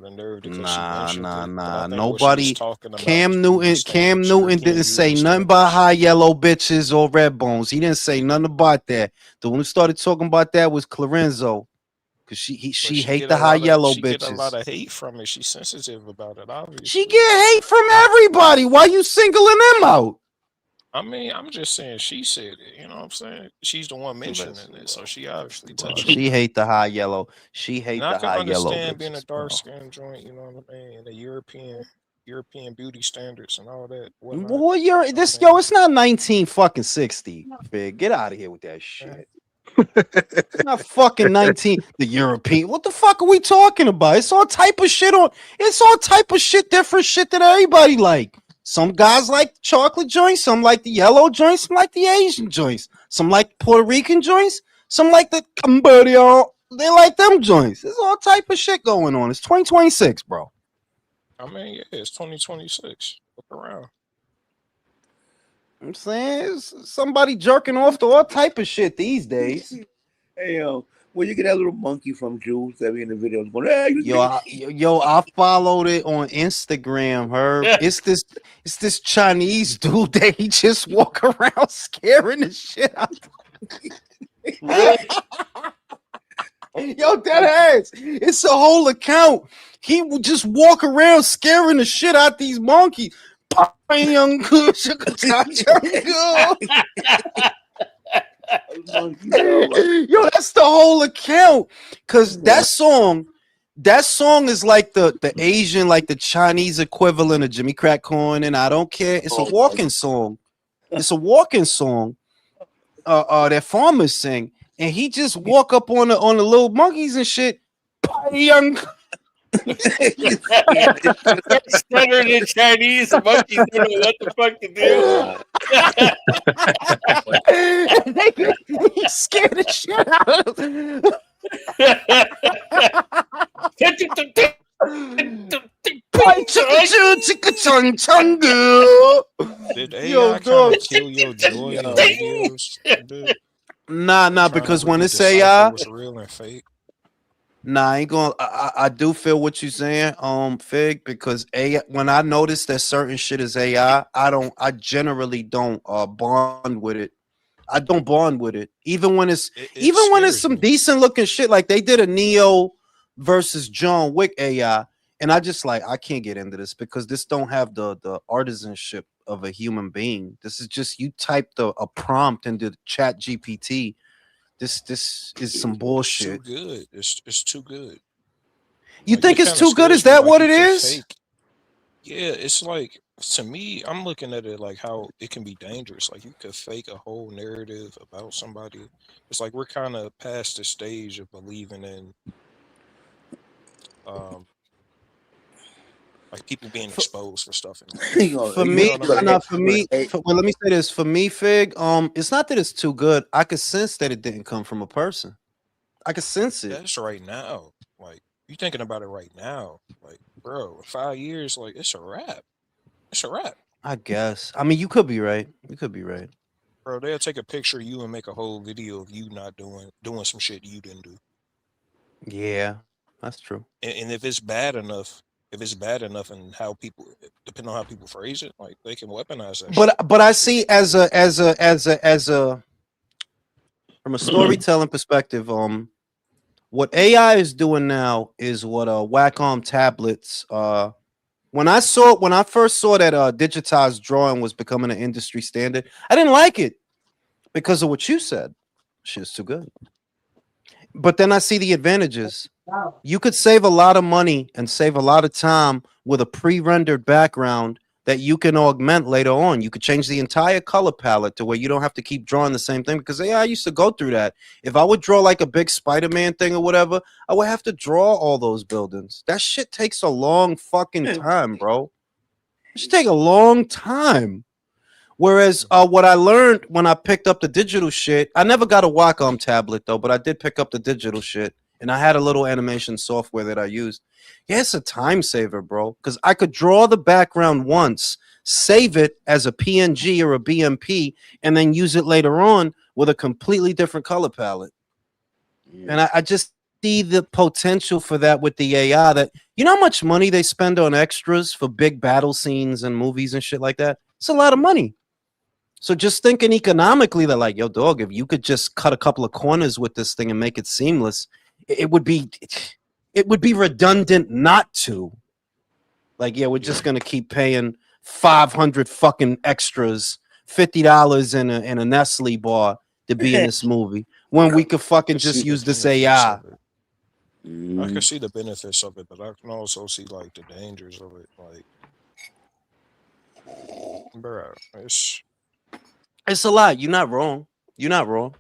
a nerve because she Nah, mentioned nah, it. But I nah. think what she was Nobody. talking about was Cam beauty Newton. Cam standards, Newton European didn't say beauty nothing about standards. high yellow bitches or red bones. He didn't say nothing about that. The one who started talking about that was Clarenzo, because But she hate the high yellow she get a lot bitches. of hate from it. She's sensitive about it, She obviously. get hate from everybody. Why you singling them out? I mean, I'm just saying she said it. You know what I'm saying? She's the one mentioning Listen, it, so she obviously bro. touching She on it. hate the high yellow. She And hate I the can high yellow understand being a bitches, bro. dark skin joint, you know what I mean, and the European beauty standards and all that whatnot. Boy, you're I this yo. mean, It's not 19 fucking 60. Fig, get out of here with that eh, shit. It's not fucking 19. The European. What the fuck are we talking about? It's all type of shit on. It's all type of shit, different shit that everybody like. Some guys like chocolate joints. Some like the yellow joints. Some like the Asian joints. Some like Puerto Rican joints. Some like the Cambodia. They like them joints. There's all type of shit going on. It's 2026, bro. I mean, yeah, it's 2026. Look around. I'm saying it's somebody jerking off to all type of shit these days. Hey yo, where you get that little monkey from, Jules? That be in the videos going, hey, you I followed it on Instagram, Herb. It's this Chinese dude that he just walk around scaring the shit out. really. Yo, that ass. It's a whole account. He would just walk around scaring the shit out these monkeys. Young good, monkey, yo. Yo, that's the whole account. Cause that song is like the Asian, like the Chinese equivalent of Jimmy Crack Corn, and I don't care. It's a walking song. It's a walking song. That farmers sing, and he just walk up on the little monkeys and shit. Young. Stuttering in Chinese, the monkeys don't know what the fuck to do. He scared the shit out of them. Did Yo, AI kind dog. of kill your joy in videos? Dude? Nah, Trying to because when really it's decipher AI, what's real and fake. nah, I ain't going. I do feel what you're saying, Fig, because AI. When I notice that certain shit is AI, I don't. I generally don't bond with it. I don't bond with it, It even when it's scares some me. decent looking shit. Like they did a Neo versus John Wick AI, and I just like I can't get into this because this don't have the artisanship of a human being. This is just you typed a prompt into Chat GPT. This is some It's too bullshit. good. It's too good. You Like think it it's kind of too good? Is scares me. that Like what you it can is? fake. Yeah, it's like to me, I'm looking at it like how it can be dangerous. Like you could fake a whole narrative about somebody. It's like we're kind of past the stage of believing in um like people being For, exposed for stuff in You life. know, for you You me, know what I gonna mean? hate, not for you gonna me. hate. Well, let me say this. For me, Fig, it's not that it's too good. I could sense that it didn't come from a person. I could sense it. That's right now. Like you thinking about it right now. Like, bro, in 5 years, like it's a wrap. It's a wrap. I guess. I mean, you could be right. You could be right. Bro, they'll take a picture of you and make a whole video of you not doing some shit you didn't do. Yeah, that's true. And if it's bad enough and how people depending on how people phrase it, like they can weaponize that shit. But I see as a from a storytelling perspective, what AI is doing now is what Wacom tablets when I first saw that digitized drawing was becoming an industry standard, I didn't like it because of what you said. Shit's too good. But then I see the advantages. You could save a lot of money and save a lot of time with a pre-rendered background that you can augment later on. You could change the entire color palette to where you don't have to keep drawing the same thing. Because yeah, I used to go through that. If I would draw like a big Spider-Man thing or whatever, I would have to draw all those buildings. That shit takes a long fucking time, bro. It should take a long time. Whereas what I learned when I picked up the digital shit, I never got a Wacom tablet though, but I did pick up the digital shit. And I had a little animation software that I used. Yeah, it's a time saver, bro. Because I could draw the background once, save it as a PNG or a BMP, and then use it later on with a completely different color palette. Yeah. And I just see the potential for that with the AI. That you know how much money they spend on extras for big battle scenes and movies and shit like that? It's a lot of money. So just thinking economically, they're like, yo, dog, if you could just cut a couple of corners with this thing and make it seamless, it would be redundant not to. Like, yeah, we're just gonna keep paying 500 fucking extras, $50 in a Nestle bar to be in this movie when we could fucking just use this AI. I can see the benefits of it, but I can also see like the dangers of it. Like, bro, it's a lot. You're not wrong. You're not wrong.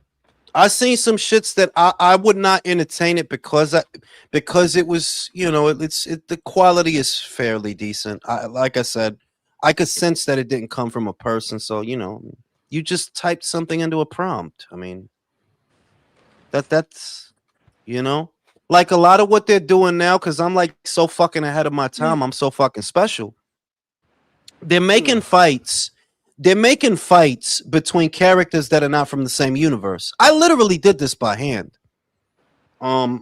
I've seen some shits that I would not entertain it because it was, you know, the quality is fairly decent. Like I said, I could sense that it didn't come from a person. So, you know, you just typed something into a prompt. I mean, that's, you know, like a lot of what they're doing now, because I'm like so fucking ahead of my time. I'm so fucking special. They're making fights. They're making fights between characters that are not from the same universe. I literally did this by hand. The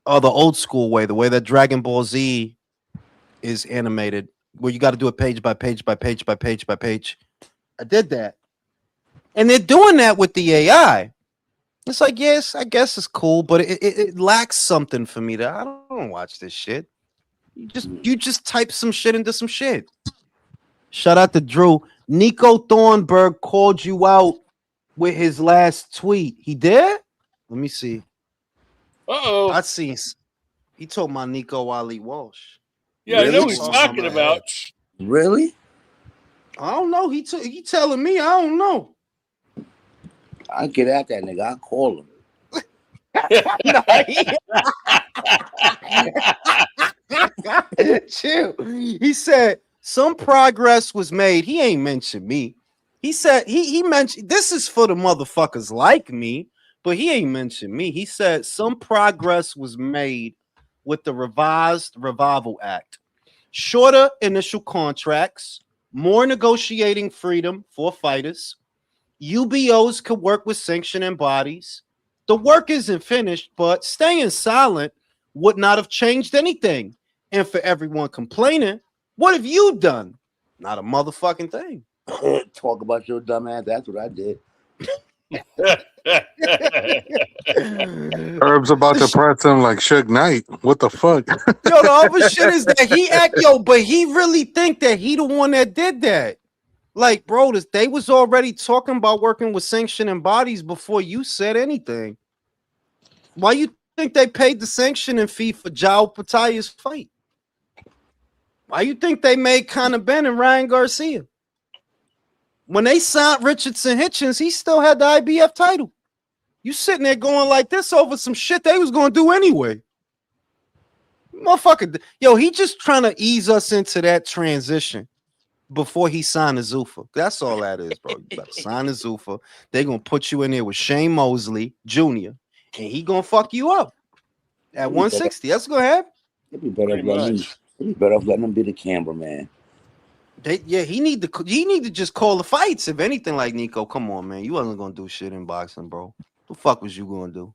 old school way, the way that Dragon Ball Z is animated, where you got to do it page by page by page by page by page. I did that. And they're doing that with the AI. It's like, yes, I guess it's cool, but it lacks something for me. That I don't watch this shit. You just type some shit into some shit. Shout out to Drew. Nico Thornburg called you out with his last tweet. He did? Let me see. Uh-oh. I see. He told my Nico Ali Walsh. Yeah, Really? I know what he's talking about. Really? I don't know. He telling me. I don't know. I'll get at that nigga. I'll call him. Chill. He said some progress was made. He ain't mentioned me. He said he mentioned this is for the motherfuckers like me, but he ain't mentioned me. He said some progress was made with the revised Revival Act. Shorter initial contracts, more negotiating freedom for fighters. UBOs could work with sanctioning bodies. The work isn't finished, but staying silent would not have changed anything. And for everyone complaining, what have you done? Not a motherfucking thing. Talk about your dumb ass. That's what I did. Herb's about to press him like Suge Knight. What the fuck? Yo, the other shit is that but he really think that he the one that did that. Like, bro, they was already talking about working with sanctioning bodies before you said anything. Why you think they paid the sanctioning fee for Jao Pataya's fight? Why you think they made Conor Ben and Ryan Garcia? When they signed Richardson Hitchens, he still had the IBF title. You sitting there going like this over some shit they was going to do anyway. Motherfucker, yo, he just trying to ease us into that transition before he signed a Zuffa. That's all that is, bro. You got to sign a Zuffa. They're going to put you in there with Shane Mosley Jr., and he going to fuck you up at 160. That's going to happen. It'd be better off letting him be the cameraman. He need to just call the fights. If anything, like Nico, come on, man. You wasn't going to do shit in boxing, bro. What the fuck was you going to do?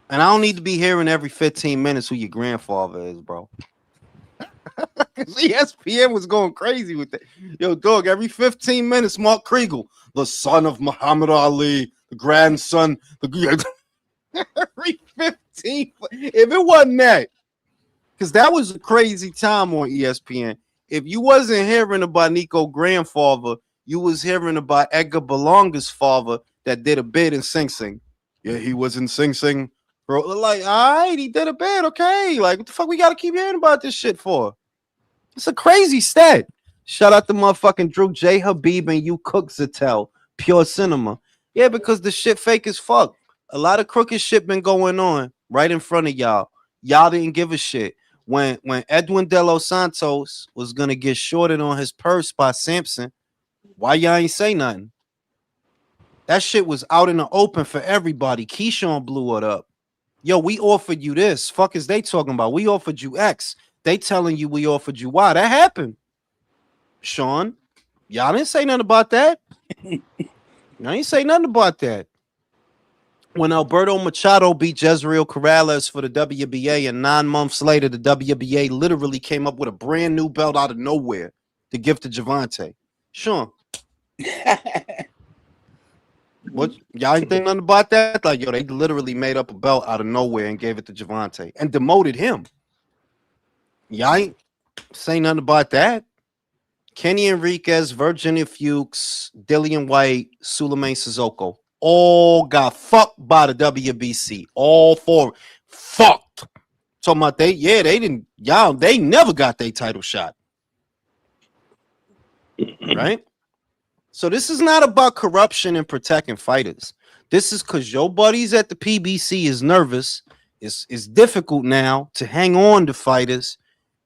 And I don't need to be hearing every 15 minutes who your grandfather is, bro. ESPN was going crazy with that. Yo, dog, every 15 minutes, Mark Kriegel, the son of Muhammad Ali, the grandson, every 15. If it wasn't that, because that was a crazy time on ESPN. If you wasn't hearing about Nico's grandfather, you was hearing about Edgar Belonga's father that did a bid in Sing Sing. Yeah, he was in Sing Sing. Bro, like, all right, he did a bid, okay. Like, what the fuck we got to keep hearing about this shit for? It's a crazy stat. Shout out to motherfucking Drew J. Habib and you Cook Zatel. Pure cinema. Yeah, because the shit fake as fuck. A lot of crooked shit been going on right in front of y'all. Y'all didn't give a shit. When Edwin De Los Santos was gonna get shorted on his purse by Sampson, why y'all ain't say nothing? That shit was out in the open for everybody. Keyshawn blew it up. Yo, we offered you this. Fuck is they talking about? We offered you X. They telling you we offered you Y. That happened. Sean, y'all didn't say nothing about that. Y'all ain't say nothing about that. When Alberto Machado beat Jezreel Corrales for the WBA, and 9 months later, the WBA literally came up with a brand new belt out of nowhere to give to Javante. Sean, what y'all ain't think nothing about that? Like, yo, they literally made up a belt out of nowhere and gave it to Javante and demoted him. Y'all ain't say nothing about that. Kenny Enriquez, Virginia Fuchs, Dillian White, Suleiman Sissoko all got fucked by the WBC. All four fucked. Talking about they didn't, y'all, they never got their title shot. Right? So this is not about corruption and protecting fighters. This is because your buddies at the PBC is nervous. It's difficult now to hang on to fighters.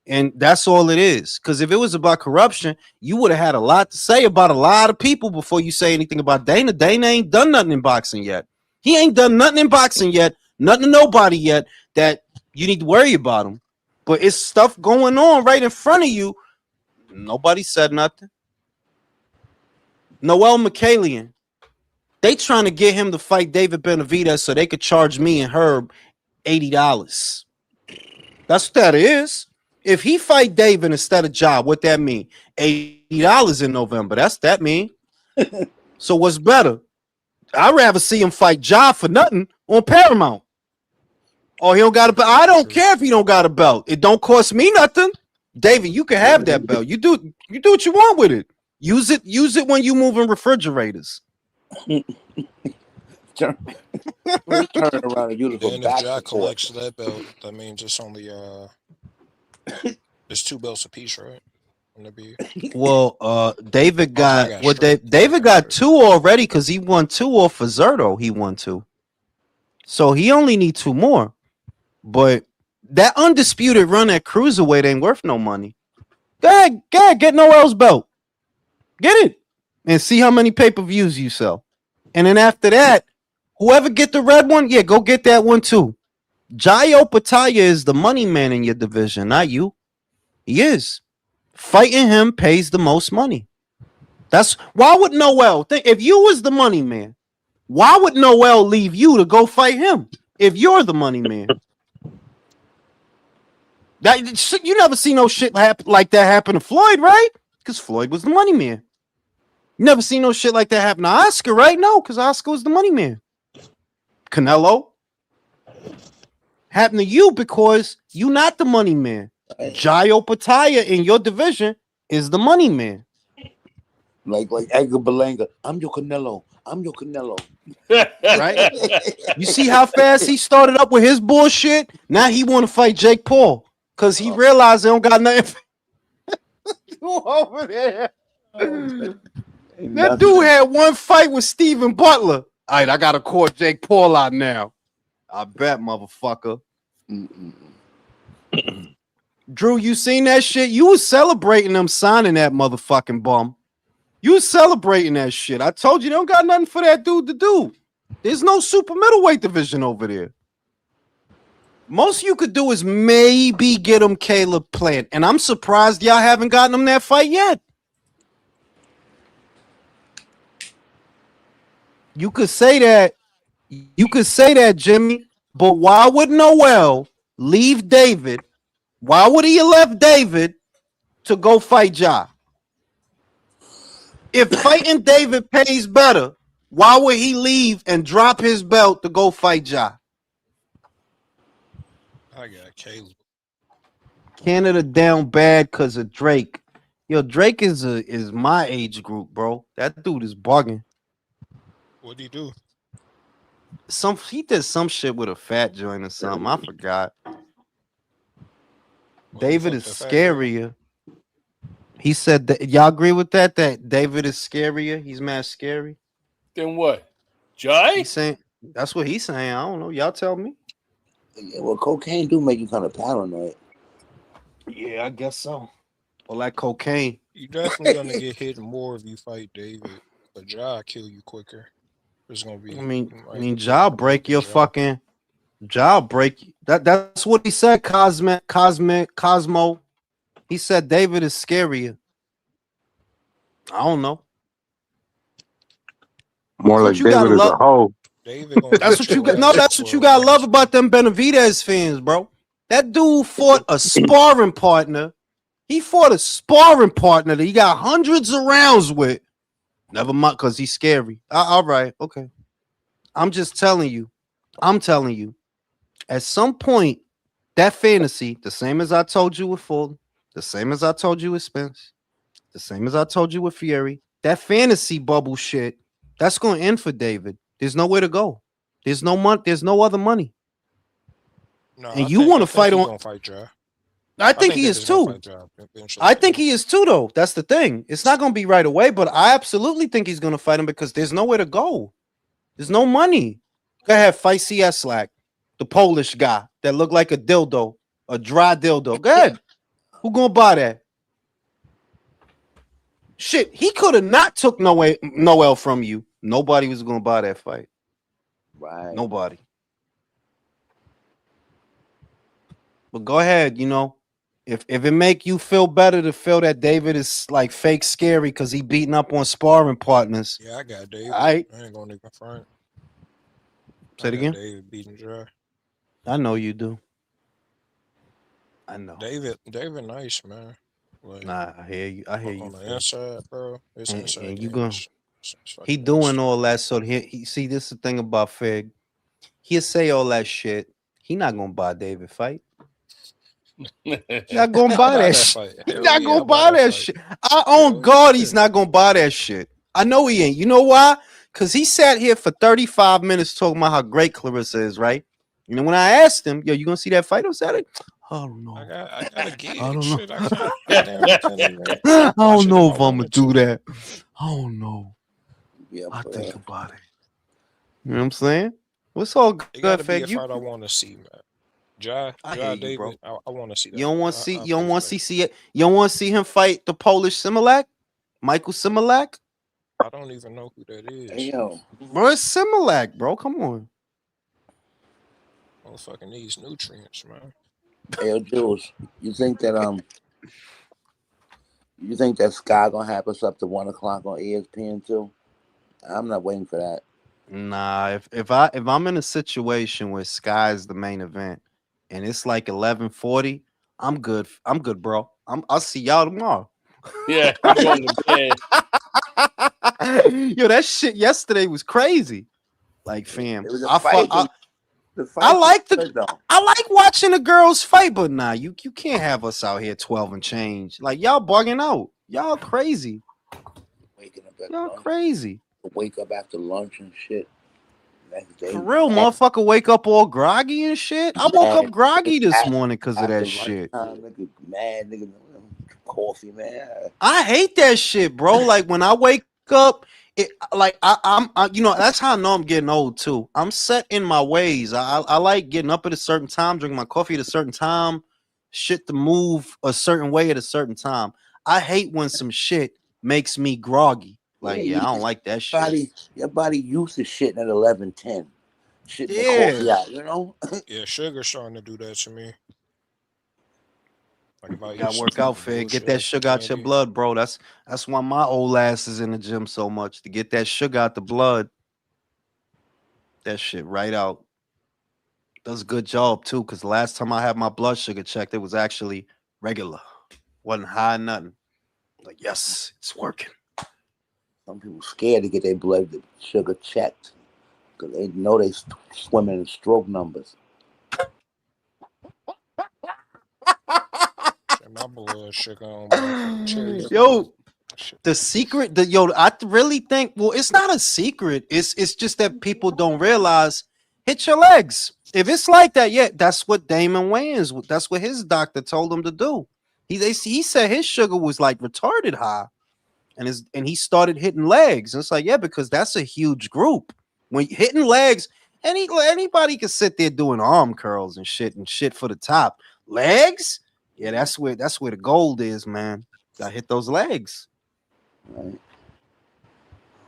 And that's all it is. Because if it was about corruption, you would have had a lot to say about a lot of people before you say anything about Dana. Dana ain't done nothing in boxing yet. He ain't done nothing in boxing yet. Nothing to nobody yet that you need to worry about him. But it's stuff going on right in front of you. Nobody said nothing. Noel Michalian. They trying to get him to fight David Benavidez so they could charge me and Herb $80. That's what that is. If he fight David instead of Ja, what that mean? $80 in November. That's that mean. So what's better? I'd rather see him fight Ja for nothing on Paramount. Oh, he don't got a belt. I don't care if he don't got a belt. It don't cost me nothing. David, you can have that belt. You do what you want with it. Use it when you moving refrigerators. Turn around and use it for Then back if Ja support. collects that belt, that means it's only it's 2 belts apiece, right? Wouldn't it be? Well, David got got what straight. David got 2 already because he won 2 off of Zerto. He won 2. So he only need 2 more. But that undisputed run at cruiserweight ain't worth no money. Go ahead, get Noel's belt. Get it. And see how many pay-per-views you sell. And then after that, whoever get the red one, yeah, go get that one too. Jayo Pataya is the money man in your division, not you. He is. Fighting him pays the most money. That's why would Noel think if you was the money man, why would Noel leave you to go fight him if you're the money man? That you never see no shit like that happen to Floyd, right? Because Floyd was the money man. You never seen no shit like that happen to Oscar, right? No, because Oscar was the money man. Canelo happened to you because you not the money man. Jayo Pataya in your division is the money man. Like Edgar Berlanga. I'm your Canelo. I'm your Canelo. Right? You see how fast he started up with his bullshit? Now he want to fight Jake Paul because he realized they don't got nothing over there. That dude had one fight with Steven Butler. All right, I got to call Jake Paul out now. I bet, motherfucker. Drew, you seen that shit? You was celebrating them signing that motherfucking bum. You was celebrating that shit. I told you they don't got nothing for that dude to do. There's no super middleweight division over there. Most you could do is maybe get him Caleb Plant. And I'm surprised y'all haven't gotten him that fight yet. You could say that. You could say that, Jimmy. But why would Noel leave David? Why would he have left David to go fight Ja? If fighting David pays better, why would he leave and drop his belt to go fight Ja? I got Caleb. Canada down bad because of Drake. Yo, Drake is my age group, bro. That dude is bugging. What'd he do? He did some shit with a fat joint or something. I forgot. Well, David fuck is the fat girl. scarier. He said that y'all agree with that? That David is scarier. He's mad scary. Then what? Jai? He's saying that's what he's saying. I don't know. Y'all tell me. Yeah, well, cocaine do make you kind of paranoid. Yeah, I guess so. Well, like cocaine. You definitely gonna get hit more if you fight David, but Jai kill you quicker. It's gonna be. I mean, you I might mean, be jaw more break than your Jai. fucking jaw break. That's what he said. Cosmo. He said David is scarier. I don't know. More That's what like you gotta David is a love. hoe. David gonna That's beat what you your got. No, ass that's for what you 12 gotta love rounds. about them Benavidez fans, bro. That dude fought a sparring partner. He fought a sparring partner that he got hundreds of rounds with. Never mind, because he's scary. All right, okay. I'm just telling you. I'm telling you. At some point, that fantasy, the same as I told you with Fulton, the same as I told you with Spence, the same as I told you with Fury, that fantasy bubble shit, that's going to end for David. There's nowhere to go. There's no money. There's no other money. No, And you want I to think fight he on. gonna fight Jai. I I think think he is David's gonna too. fight Jai eventually I think too. he is too, though. That's the thing. It's not going to be right away, but I absolutely think he's going to fight him because there's nowhere to go. There's no money. Go ahead, fight CS Slack, the Polish guy that looked like a dildo, a dry dildo. Go ahead. Who gonna buy that? Shit, he could have not took Noel from you. Nobody was gonna buy that fight. Right. Nobody. But go ahead, if it make you feel better to feel that David is like fake scary because he beating up on sparring partners. Yeah, I got David. I I ain't gonna even front. say I it got again. David beating Jai. I know you do. I know. David nice, man. Like Nah, I hear you. I hear you. on the Phil. inside, bro. His inside And you game gonna is he fucking doing nasty. all that so he see this is the thing about Fig. He'll say all that shit. He not gonna buy David fight. Not gonna I'll buy buy that that shit. fight. He's Hell not yeah, gonna I'll buy buy that that fight. shit. I on Hell God, he's yeah. not gonna buy that shit. I know he ain't. You know why? Because he sat here for 35 minutes talking about how great Clarissa is, right? And then when I asked him, yo, you gonna see that fight on Saturday? I don't know. I got a I gig. don't know. Shit, I can't. Goddamn, I can't even I watch don't it if know I if I'm gonna wanted do to. that. I don't know. Yeah, I but, think about it. You know what I'm saying? What's all It good, got to be Fag? a fight I want to see, man. I hear Jai you, bro. David, I want to see You that. don't want to see. I'll You pay don't for want that. to see it. You don't want to see him fight the Polish Similac, Michael Similac. I don't even know who that hey, is. yo, Bro, it's Similac, bro. Come on. Motherfucking needs nutrients, man. hey, yo, Jules, you think that Sky gonna have us up to 1 o'clock on ESPN too? I'm not waiting for that. Nah, if I'm in a situation where Sky is the main event and it's like 11:40, I'm good. I'm good, bro. I'll see y'all tomorrow. Yeah, you going to bed. Yo, that shit yesterday was crazy. Like, fam, It was a I fought. fight. The I fight was like the good though. I like watching the girls fight, but nah, you can't have us out here 12 and change. Like y'all bugging out. Y'all crazy. Waking up at Y'all lunch, crazy. wake up after lunch and shit. Next day, For real, mad, motherfucker wake up all groggy and shit. I woke up mad groggy this after, morning because of after that shit. lunchtime, nigga, mad, nigga, coffee, man. I hate that shit, bro. Like when I wake up, that's how I know I'm getting old too. I'm set in my ways. I like getting up at a certain time, drinking my coffee at a certain time, shit to move a certain way at a certain time. I hate when some shit makes me groggy. Like, Yeah, yeah, I don't like that shit. your body used to shitting at 11:10, shitting the coffee Yeah. out, you know. Yeah, sugar's starting to do that to me. Like if I eat Gotta some work out, fucking Fed. Get bullshit that like some sugar out your candy. blood, bro. That's why my old ass is in the gym so much to get that sugar out the blood. That shit right out. Does a good job too, because the last time I had my blood sugar checked, it was actually regular. Wasn't high, nothing. Like, yes, it's working. Some people scared to get their blood sugar checked because they know they swimming in stroke numbers. Shit, my blood sugar on motherfucking cherry. Yo, Shit. the secret, I really think, well, it's not a secret. It's just that people don't realize. Hit your legs. If it's like that, yeah, that's what Damon Wayans. That's what his doctor told him to do. He said his sugar was like retarded high, and he started hitting legs. And it's like, yeah, because that's a huge group. When hitting legs, anybody can sit there doing arm curls and shit for the top. Legs, yeah, that's where the gold is, man. Gotta hit those legs. Right.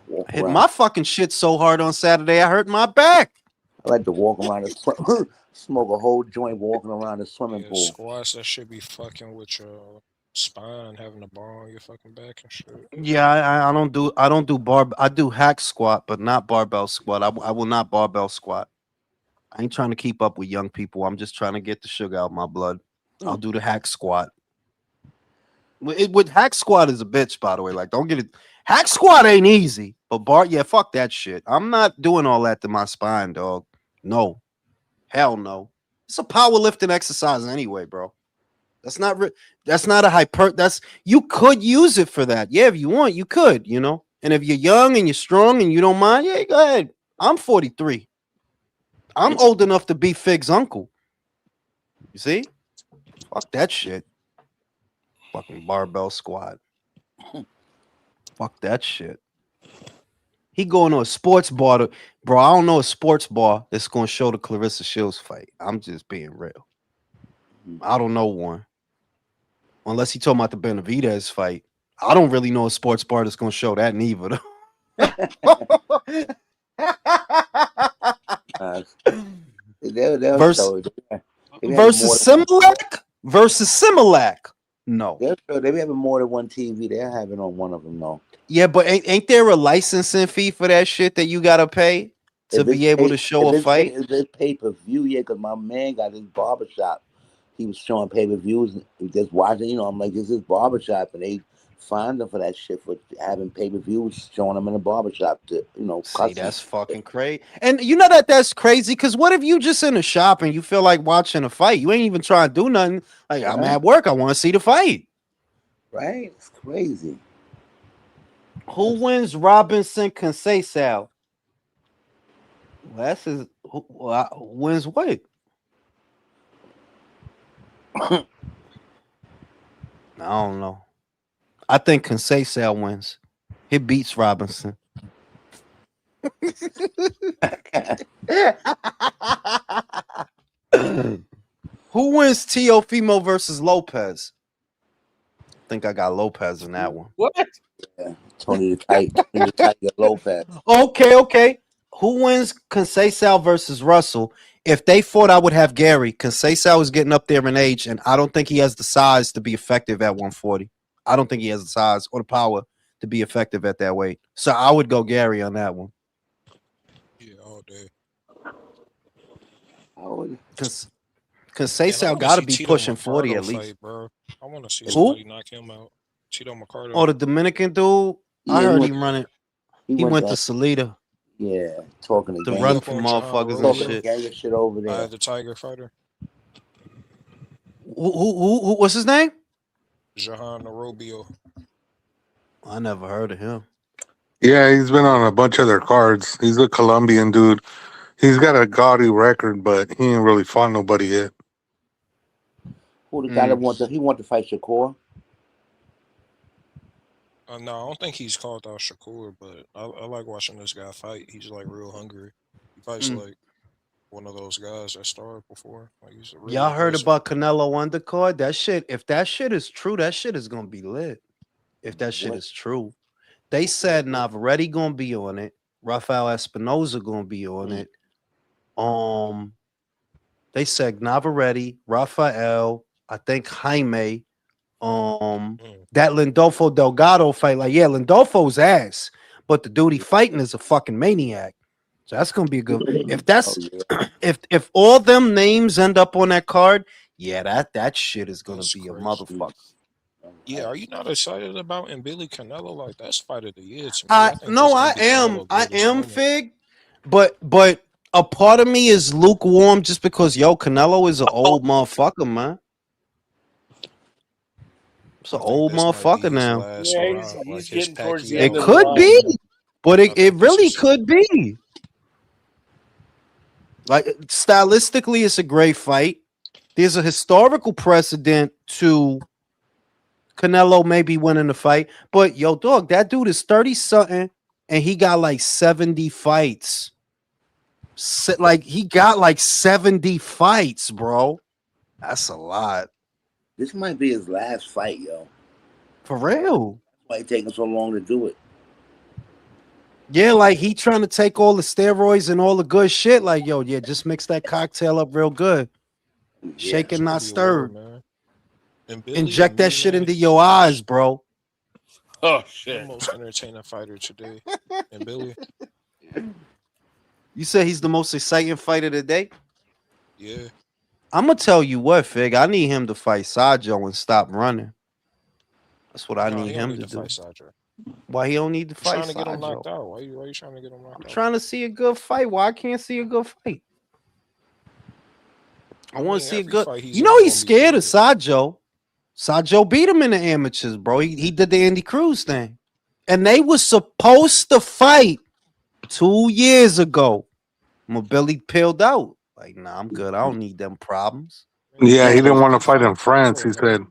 Walk I hit around. my fucking shit so hard on Saturday, I hurt my back. I like to walk around the smoke a whole joint walking around the swimming Yeah, pool. squats that should be fucking with your spine, having a bar on your fucking back and shit. Yeah, I don't do I do hack squat, but not barbell squat. I will not barbell squat. I ain't trying to keep up with young people. I'm just trying to get the sugar out my blood. I'll do the hack squat. With hack squat is a bitch, by the way. Like, don't get it. Hack squat ain't easy, but yeah, fuck that shit. I'm not doing all that to my spine, dog. No, hell no. It's a powerlifting exercise anyway, bro. That's not that's not a that's you could use it for that. Yeah, if you want, you could, you know. And if you're young and you're strong and you don't mind, yeah, go ahead. I'm 43. I'm old enough to be Fig's uncle. You see? Fuck that shit. Fucking barbell squat. Fuck that shit. He going to a sports bar bro. I don't know a sports bar that's gonna show the Clarissa Shields fight. I'm just being real. I don't know one. Unless he talking about the Benavidez fight. I don't really know a sports bar that's gonna show that neither. They'll Versus- show it. They be having versus more than one- Similac versus Similac. No. They be having more than one TV. They'll have it on one of them, though. Yeah, but ain't there a licensing fee for that shit that you gotta pay to If it's be able pay- to show if a it's fight? If it's pay-per-view, yeah, because my man got his barbershop. He was showing pay-per-views. And just watching, I'm like, this is barbershop. And they fined him for that shit for having pay-per-views, showing them in a barbershop to, See, cuss that's fucking crazy. And you know that's crazy because what if you just in a shop and you feel like watching a fight? You ain't even trying to do nothing. Like, I'm Right. at work. I want to see the fight. right? It's crazy. Who wins Robinson Conceição? Well, that's his. Who wins what? I don't know. I think Conceição wins. He beats Robinson. Who wins Teofimo versus Lopez? I think I got Lopez in that one. What? Tony the Tiger Lopez. Okay. Who wins Conceição versus Russell? If they fought, I would have Gary. Conceição is getting up there in age, and I don't think he has the size to be effective at 140. I don't think he has the size or the power to be effective at that weight. So I would go Gary on that one. Yeah, all day. Conceição got to be pushing 40 at least. Fight, bro. I want to see Who? somebody knock him out. Tito Mercado. Oh, the Dominican dude. I Yeah, heard he he running. He He went to that- Salida Yeah, talking to again. run up from on John motherfuckers and Rogan. shit. Gang shit over there. The Tiger fighter. Who? What's his name? Jahan Robio. I never heard of him. Yeah, he's been on a bunch of their cards. He's a Colombian dude. He's got a gaudy record, but he ain't really fought nobody yet. Who the guy that he want to fight Shakur? No, I don't think he's called out Shakur, but I like watching this guy fight. He's like real hungry. He fights like one of those guys that started before. Like, he's really Y'all heard aggressive. about Canelo undercard? That shit. If that shit is true, that shit is gonna be lit. If that shit is true, they said Navarrete gonna be on it. Rafael Espinoza gonna be on it. They said Navarrete, Rafael, I think Jaime, that Lindolfo Delgado fight. Like, yeah, Lindolfo's ass, but the dude he fighting is a fucking maniac. So that's gonna be a good. If that's if all them names end up on that card, yeah, that shit is gonna That's be a crazy. motherfucker. Yeah, are you not excited about and Billy Canelo? Like, that's fight of the year to me. I think No, that's I gonna be am. Canelo's I biggest am moment. Fig, but a part of me is lukewarm just because Canelo is an old motherfucker, man. It's an I think old this might be motherfucker his now. last Yeah, hurrah, he's like his getting towards the Pacquiao end It of the could line. be, but I it think this really is- could be. Like, stylistically, it's a great fight. There's a historical precedent to Canelo maybe winning the fight, but yo, dog, that dude is 30 something, and he got like 70 fights. Like he got like 70 fights, bro. That's a lot. This might be his last fight, yo. For real. Why it taking so long to do it? Yeah, like he trying to take all the steroids and all the good shit. Like, yo, yeah, just mix that cocktail up real good. Shake It's and gonna not be a war, stirred. man. And Billy Inject to that me, shit man, into your eyes, bro. Oh the shit! most entertaining fighter today. And Billy, You said he's the most exciting fighter today? yeah. I'm gonna tell you what, Fig. I need him to fight Sajo and stop running. That's what I No, need he don't him need to to do. fight Sajo. Why he don't need to I'm fight trying to get him knocked Sajo? out. Why you trying to get him knocked I'm out? trying to see a good fight. Why I can't see a good fight? I want to see a every good. fight he's You in know he's gonna be scared of good. Sajo. Sajo beat him in the amateurs, bro. He did the Andy Cruz thing, and they was supposed to fight 2 years ago. Billy peeled out. Like, nah, I'm good. I don't need them problems. Man, Yeah, he didn't let want to them fight in fight France. proper, He man. said,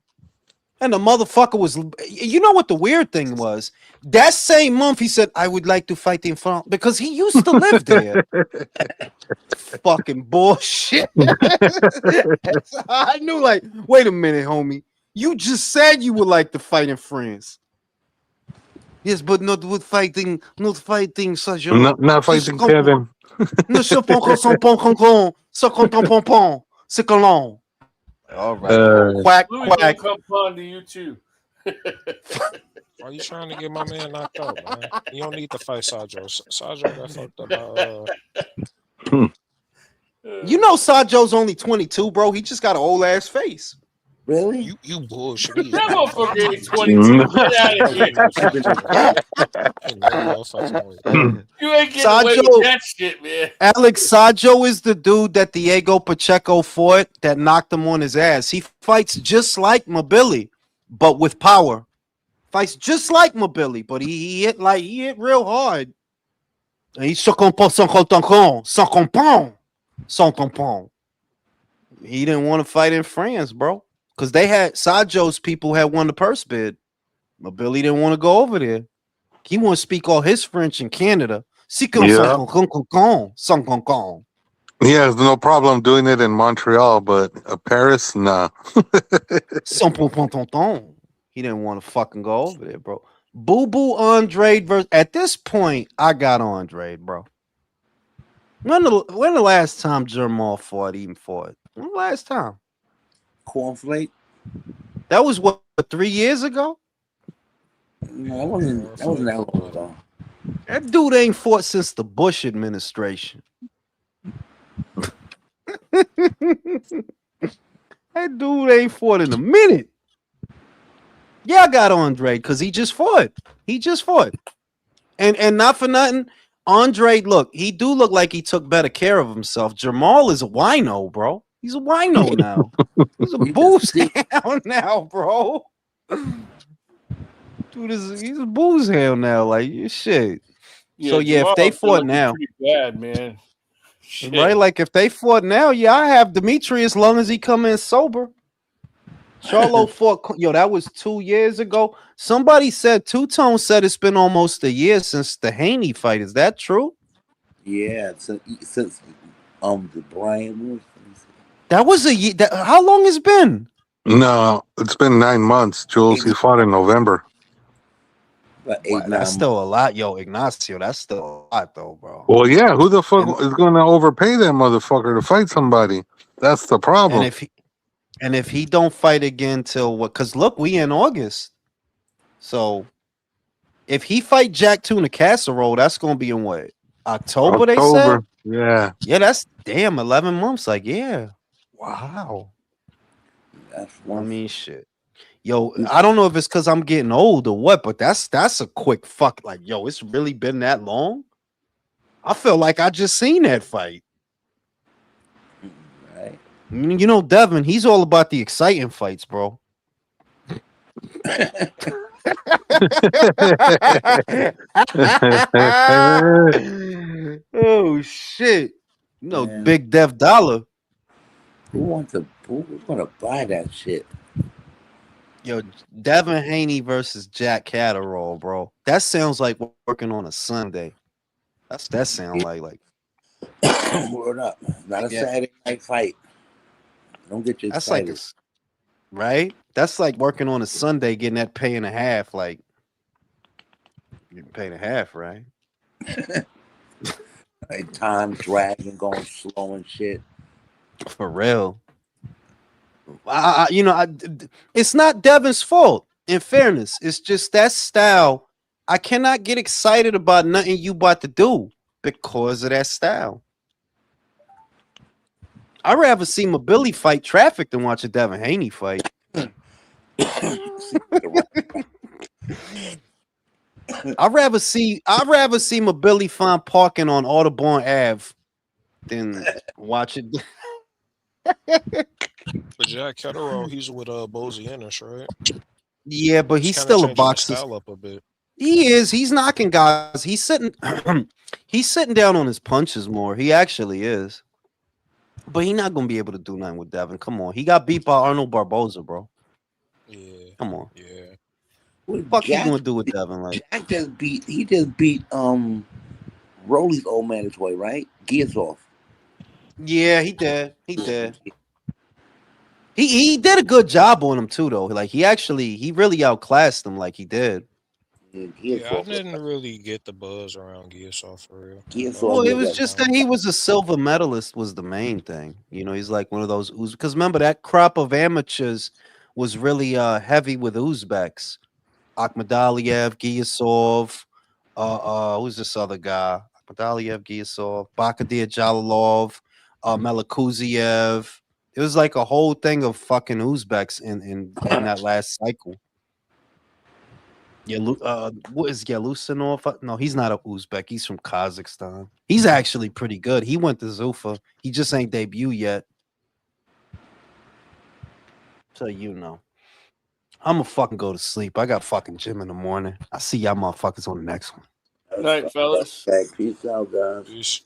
And the motherfucker was, you know what the weird thing was? That same month, he said, I would like to fight in France because he used to live there. Fucking bullshit. So I knew, like, wait a minute, homie. You just said you would like to fight in France. Yes, but not fighting Sajo. not fighting Kevin. Ne se pon son pon con se content pon pon. C'est colon. All right. Uh, Quack, Louis gonna quack. come on to you too. Why you trying to get my man knocked out, man? You don't need to fight Sajo. Sajo got fucked up by You know Sajo's only 22, bro. He just got an old ass face. Really? you bullshit. He is That not motherfucker ain't 22. 22. Get out of here. Ain't no fucking way. Ain't no motherfucking way. You ain't getting away with Sajo, that shit, man. Alex Sajo is the dude that Diego Pacheco fought that knocked him on his ass. He fights just like Mobili, but with power. Fights just like Mobili, but he hit real hard. He se compose sans tampon, sans tampon, sans tampon. He didn't want to fight in France, bro, because they had Sajo's people had won the purse bid. Mobili didn't want to go over there. He want to speak all his French in Canada. yeah, he has no problem doing it in Montreal, but Paris, nah. He didn't want to fucking go over there, bro. Boo Boo Andrade versus. At this point, I got Andrade, bro. When the last time Jermall fought? When the last time? Cornflake? That was what 3 years ago. No, that wasn't that long ago. That dude ain't fought since the Bush administration. That dude ain't fought in a minute. Yeah, I got Andre because he just fought. And not for nothing, Andre, look, he do look like he took better care of himself. Jamal is a wino, bro. He's a wino now. He's a booze hound now, bro. Dude, he's a booze hound now. Like, shit. So, yeah, Jamal if they been fought looking now, pretty bad, man. Shit. right? Like, if they fought now, yeah, I have Dimitri as long as he come in sober. Charlo fought, yo, that was 2 years ago. Somebody said, Two-Tone said it's been almost a year since the Haney fight. Is that true? Yeah, since the Brian. That was a year. How long it's been? No, it's been 9 months, Jules. He fought in November. About 8, Wow, 9 that's months. still a lot, yo, Ignacio. That's still a lot, though, bro. Well, yeah, who the fuck is going to overpay that motherfucker to fight somebody? That's the problem. And if he don't fight again till what? Because look, we in August. So if he fight Jack Tuna Casserole, that's gonna be in what? October, they said? Yeah. Yeah, that's damn 11 months. Like, yeah. Wow. That's I one. mean, shit. Yo, I don't know if it's because I'm getting old or what, but that's a quick fuck. Like, yo, it's really been that long. I feel like I just seen that fight. Right. I mean, you know, Devin, he's all about the exciting fights, bro. Oh shit! You know, Man. Big Dev Dollar. Who's gonna buy that shit? Yo, Devin Haney versus Jack Catterall, bro. That sounds like working on a Sunday. That sound like Word up. Not a yeah. Saturday night fight. Don't get you That's like excited. right. That's like working on a Sunday, getting that pay and a half. Like getting paid a half, right? Like time dragging, going slow and shit. For real. It's not Devin's fault. In fairness, it's just that style. I cannot get excited about nothing you about to do because of that style. I'd rather see Billy fight Traffic than watch a Devin Haney fight. I'd rather see Billy find parking on Audubon Ave than watch it. But Jack Catterall, he's with Bozy Ennis, right? Yeah, but He's he's kind of still a changing his boxer. style up a bit. He is. He's knocking guys. He's sitting. He's sitting down on his punches more. He actually is. But he's not gonna be able to do nothing with Devin. Come on, he got beat by Arnold Barboza, bro. Yeah, Come on, yeah. Well, fuck he Jack, gonna do with Devin? Like, Jack just beat Rolly's old man this way, right? Gears off. yeah, he did. He did. He did a good job on him too, though. Like he really outclassed him. Like he did. Yeah, Gears Yeah, I off. didn't really get the buzz around Gearsoft for real. I Gears thought off Well, he it was was was like, just that he was a silver medalist was the main thing. You know, he's like one of those because remember that crop of amateurs was really heavy with Uzbeks. Akhmadaliev, Giyasov, who's this other guy? Akhmadaliev, Giyasov, Bakadir Jalilov, Melikuziev. It was like a whole thing of fucking Uzbeks in that last cycle. Yeah, what is Yalusinov? No, he's not a Uzbek. He's from Kazakhstan. He's actually pretty good. He went to Zufa. He just ain't debut yet. So you know. I'm gonna fucking go to sleep. I got fucking gym in the morning. I'll see y'all motherfuckers on the next one. Night, fellas. Peace out, guys. Peace.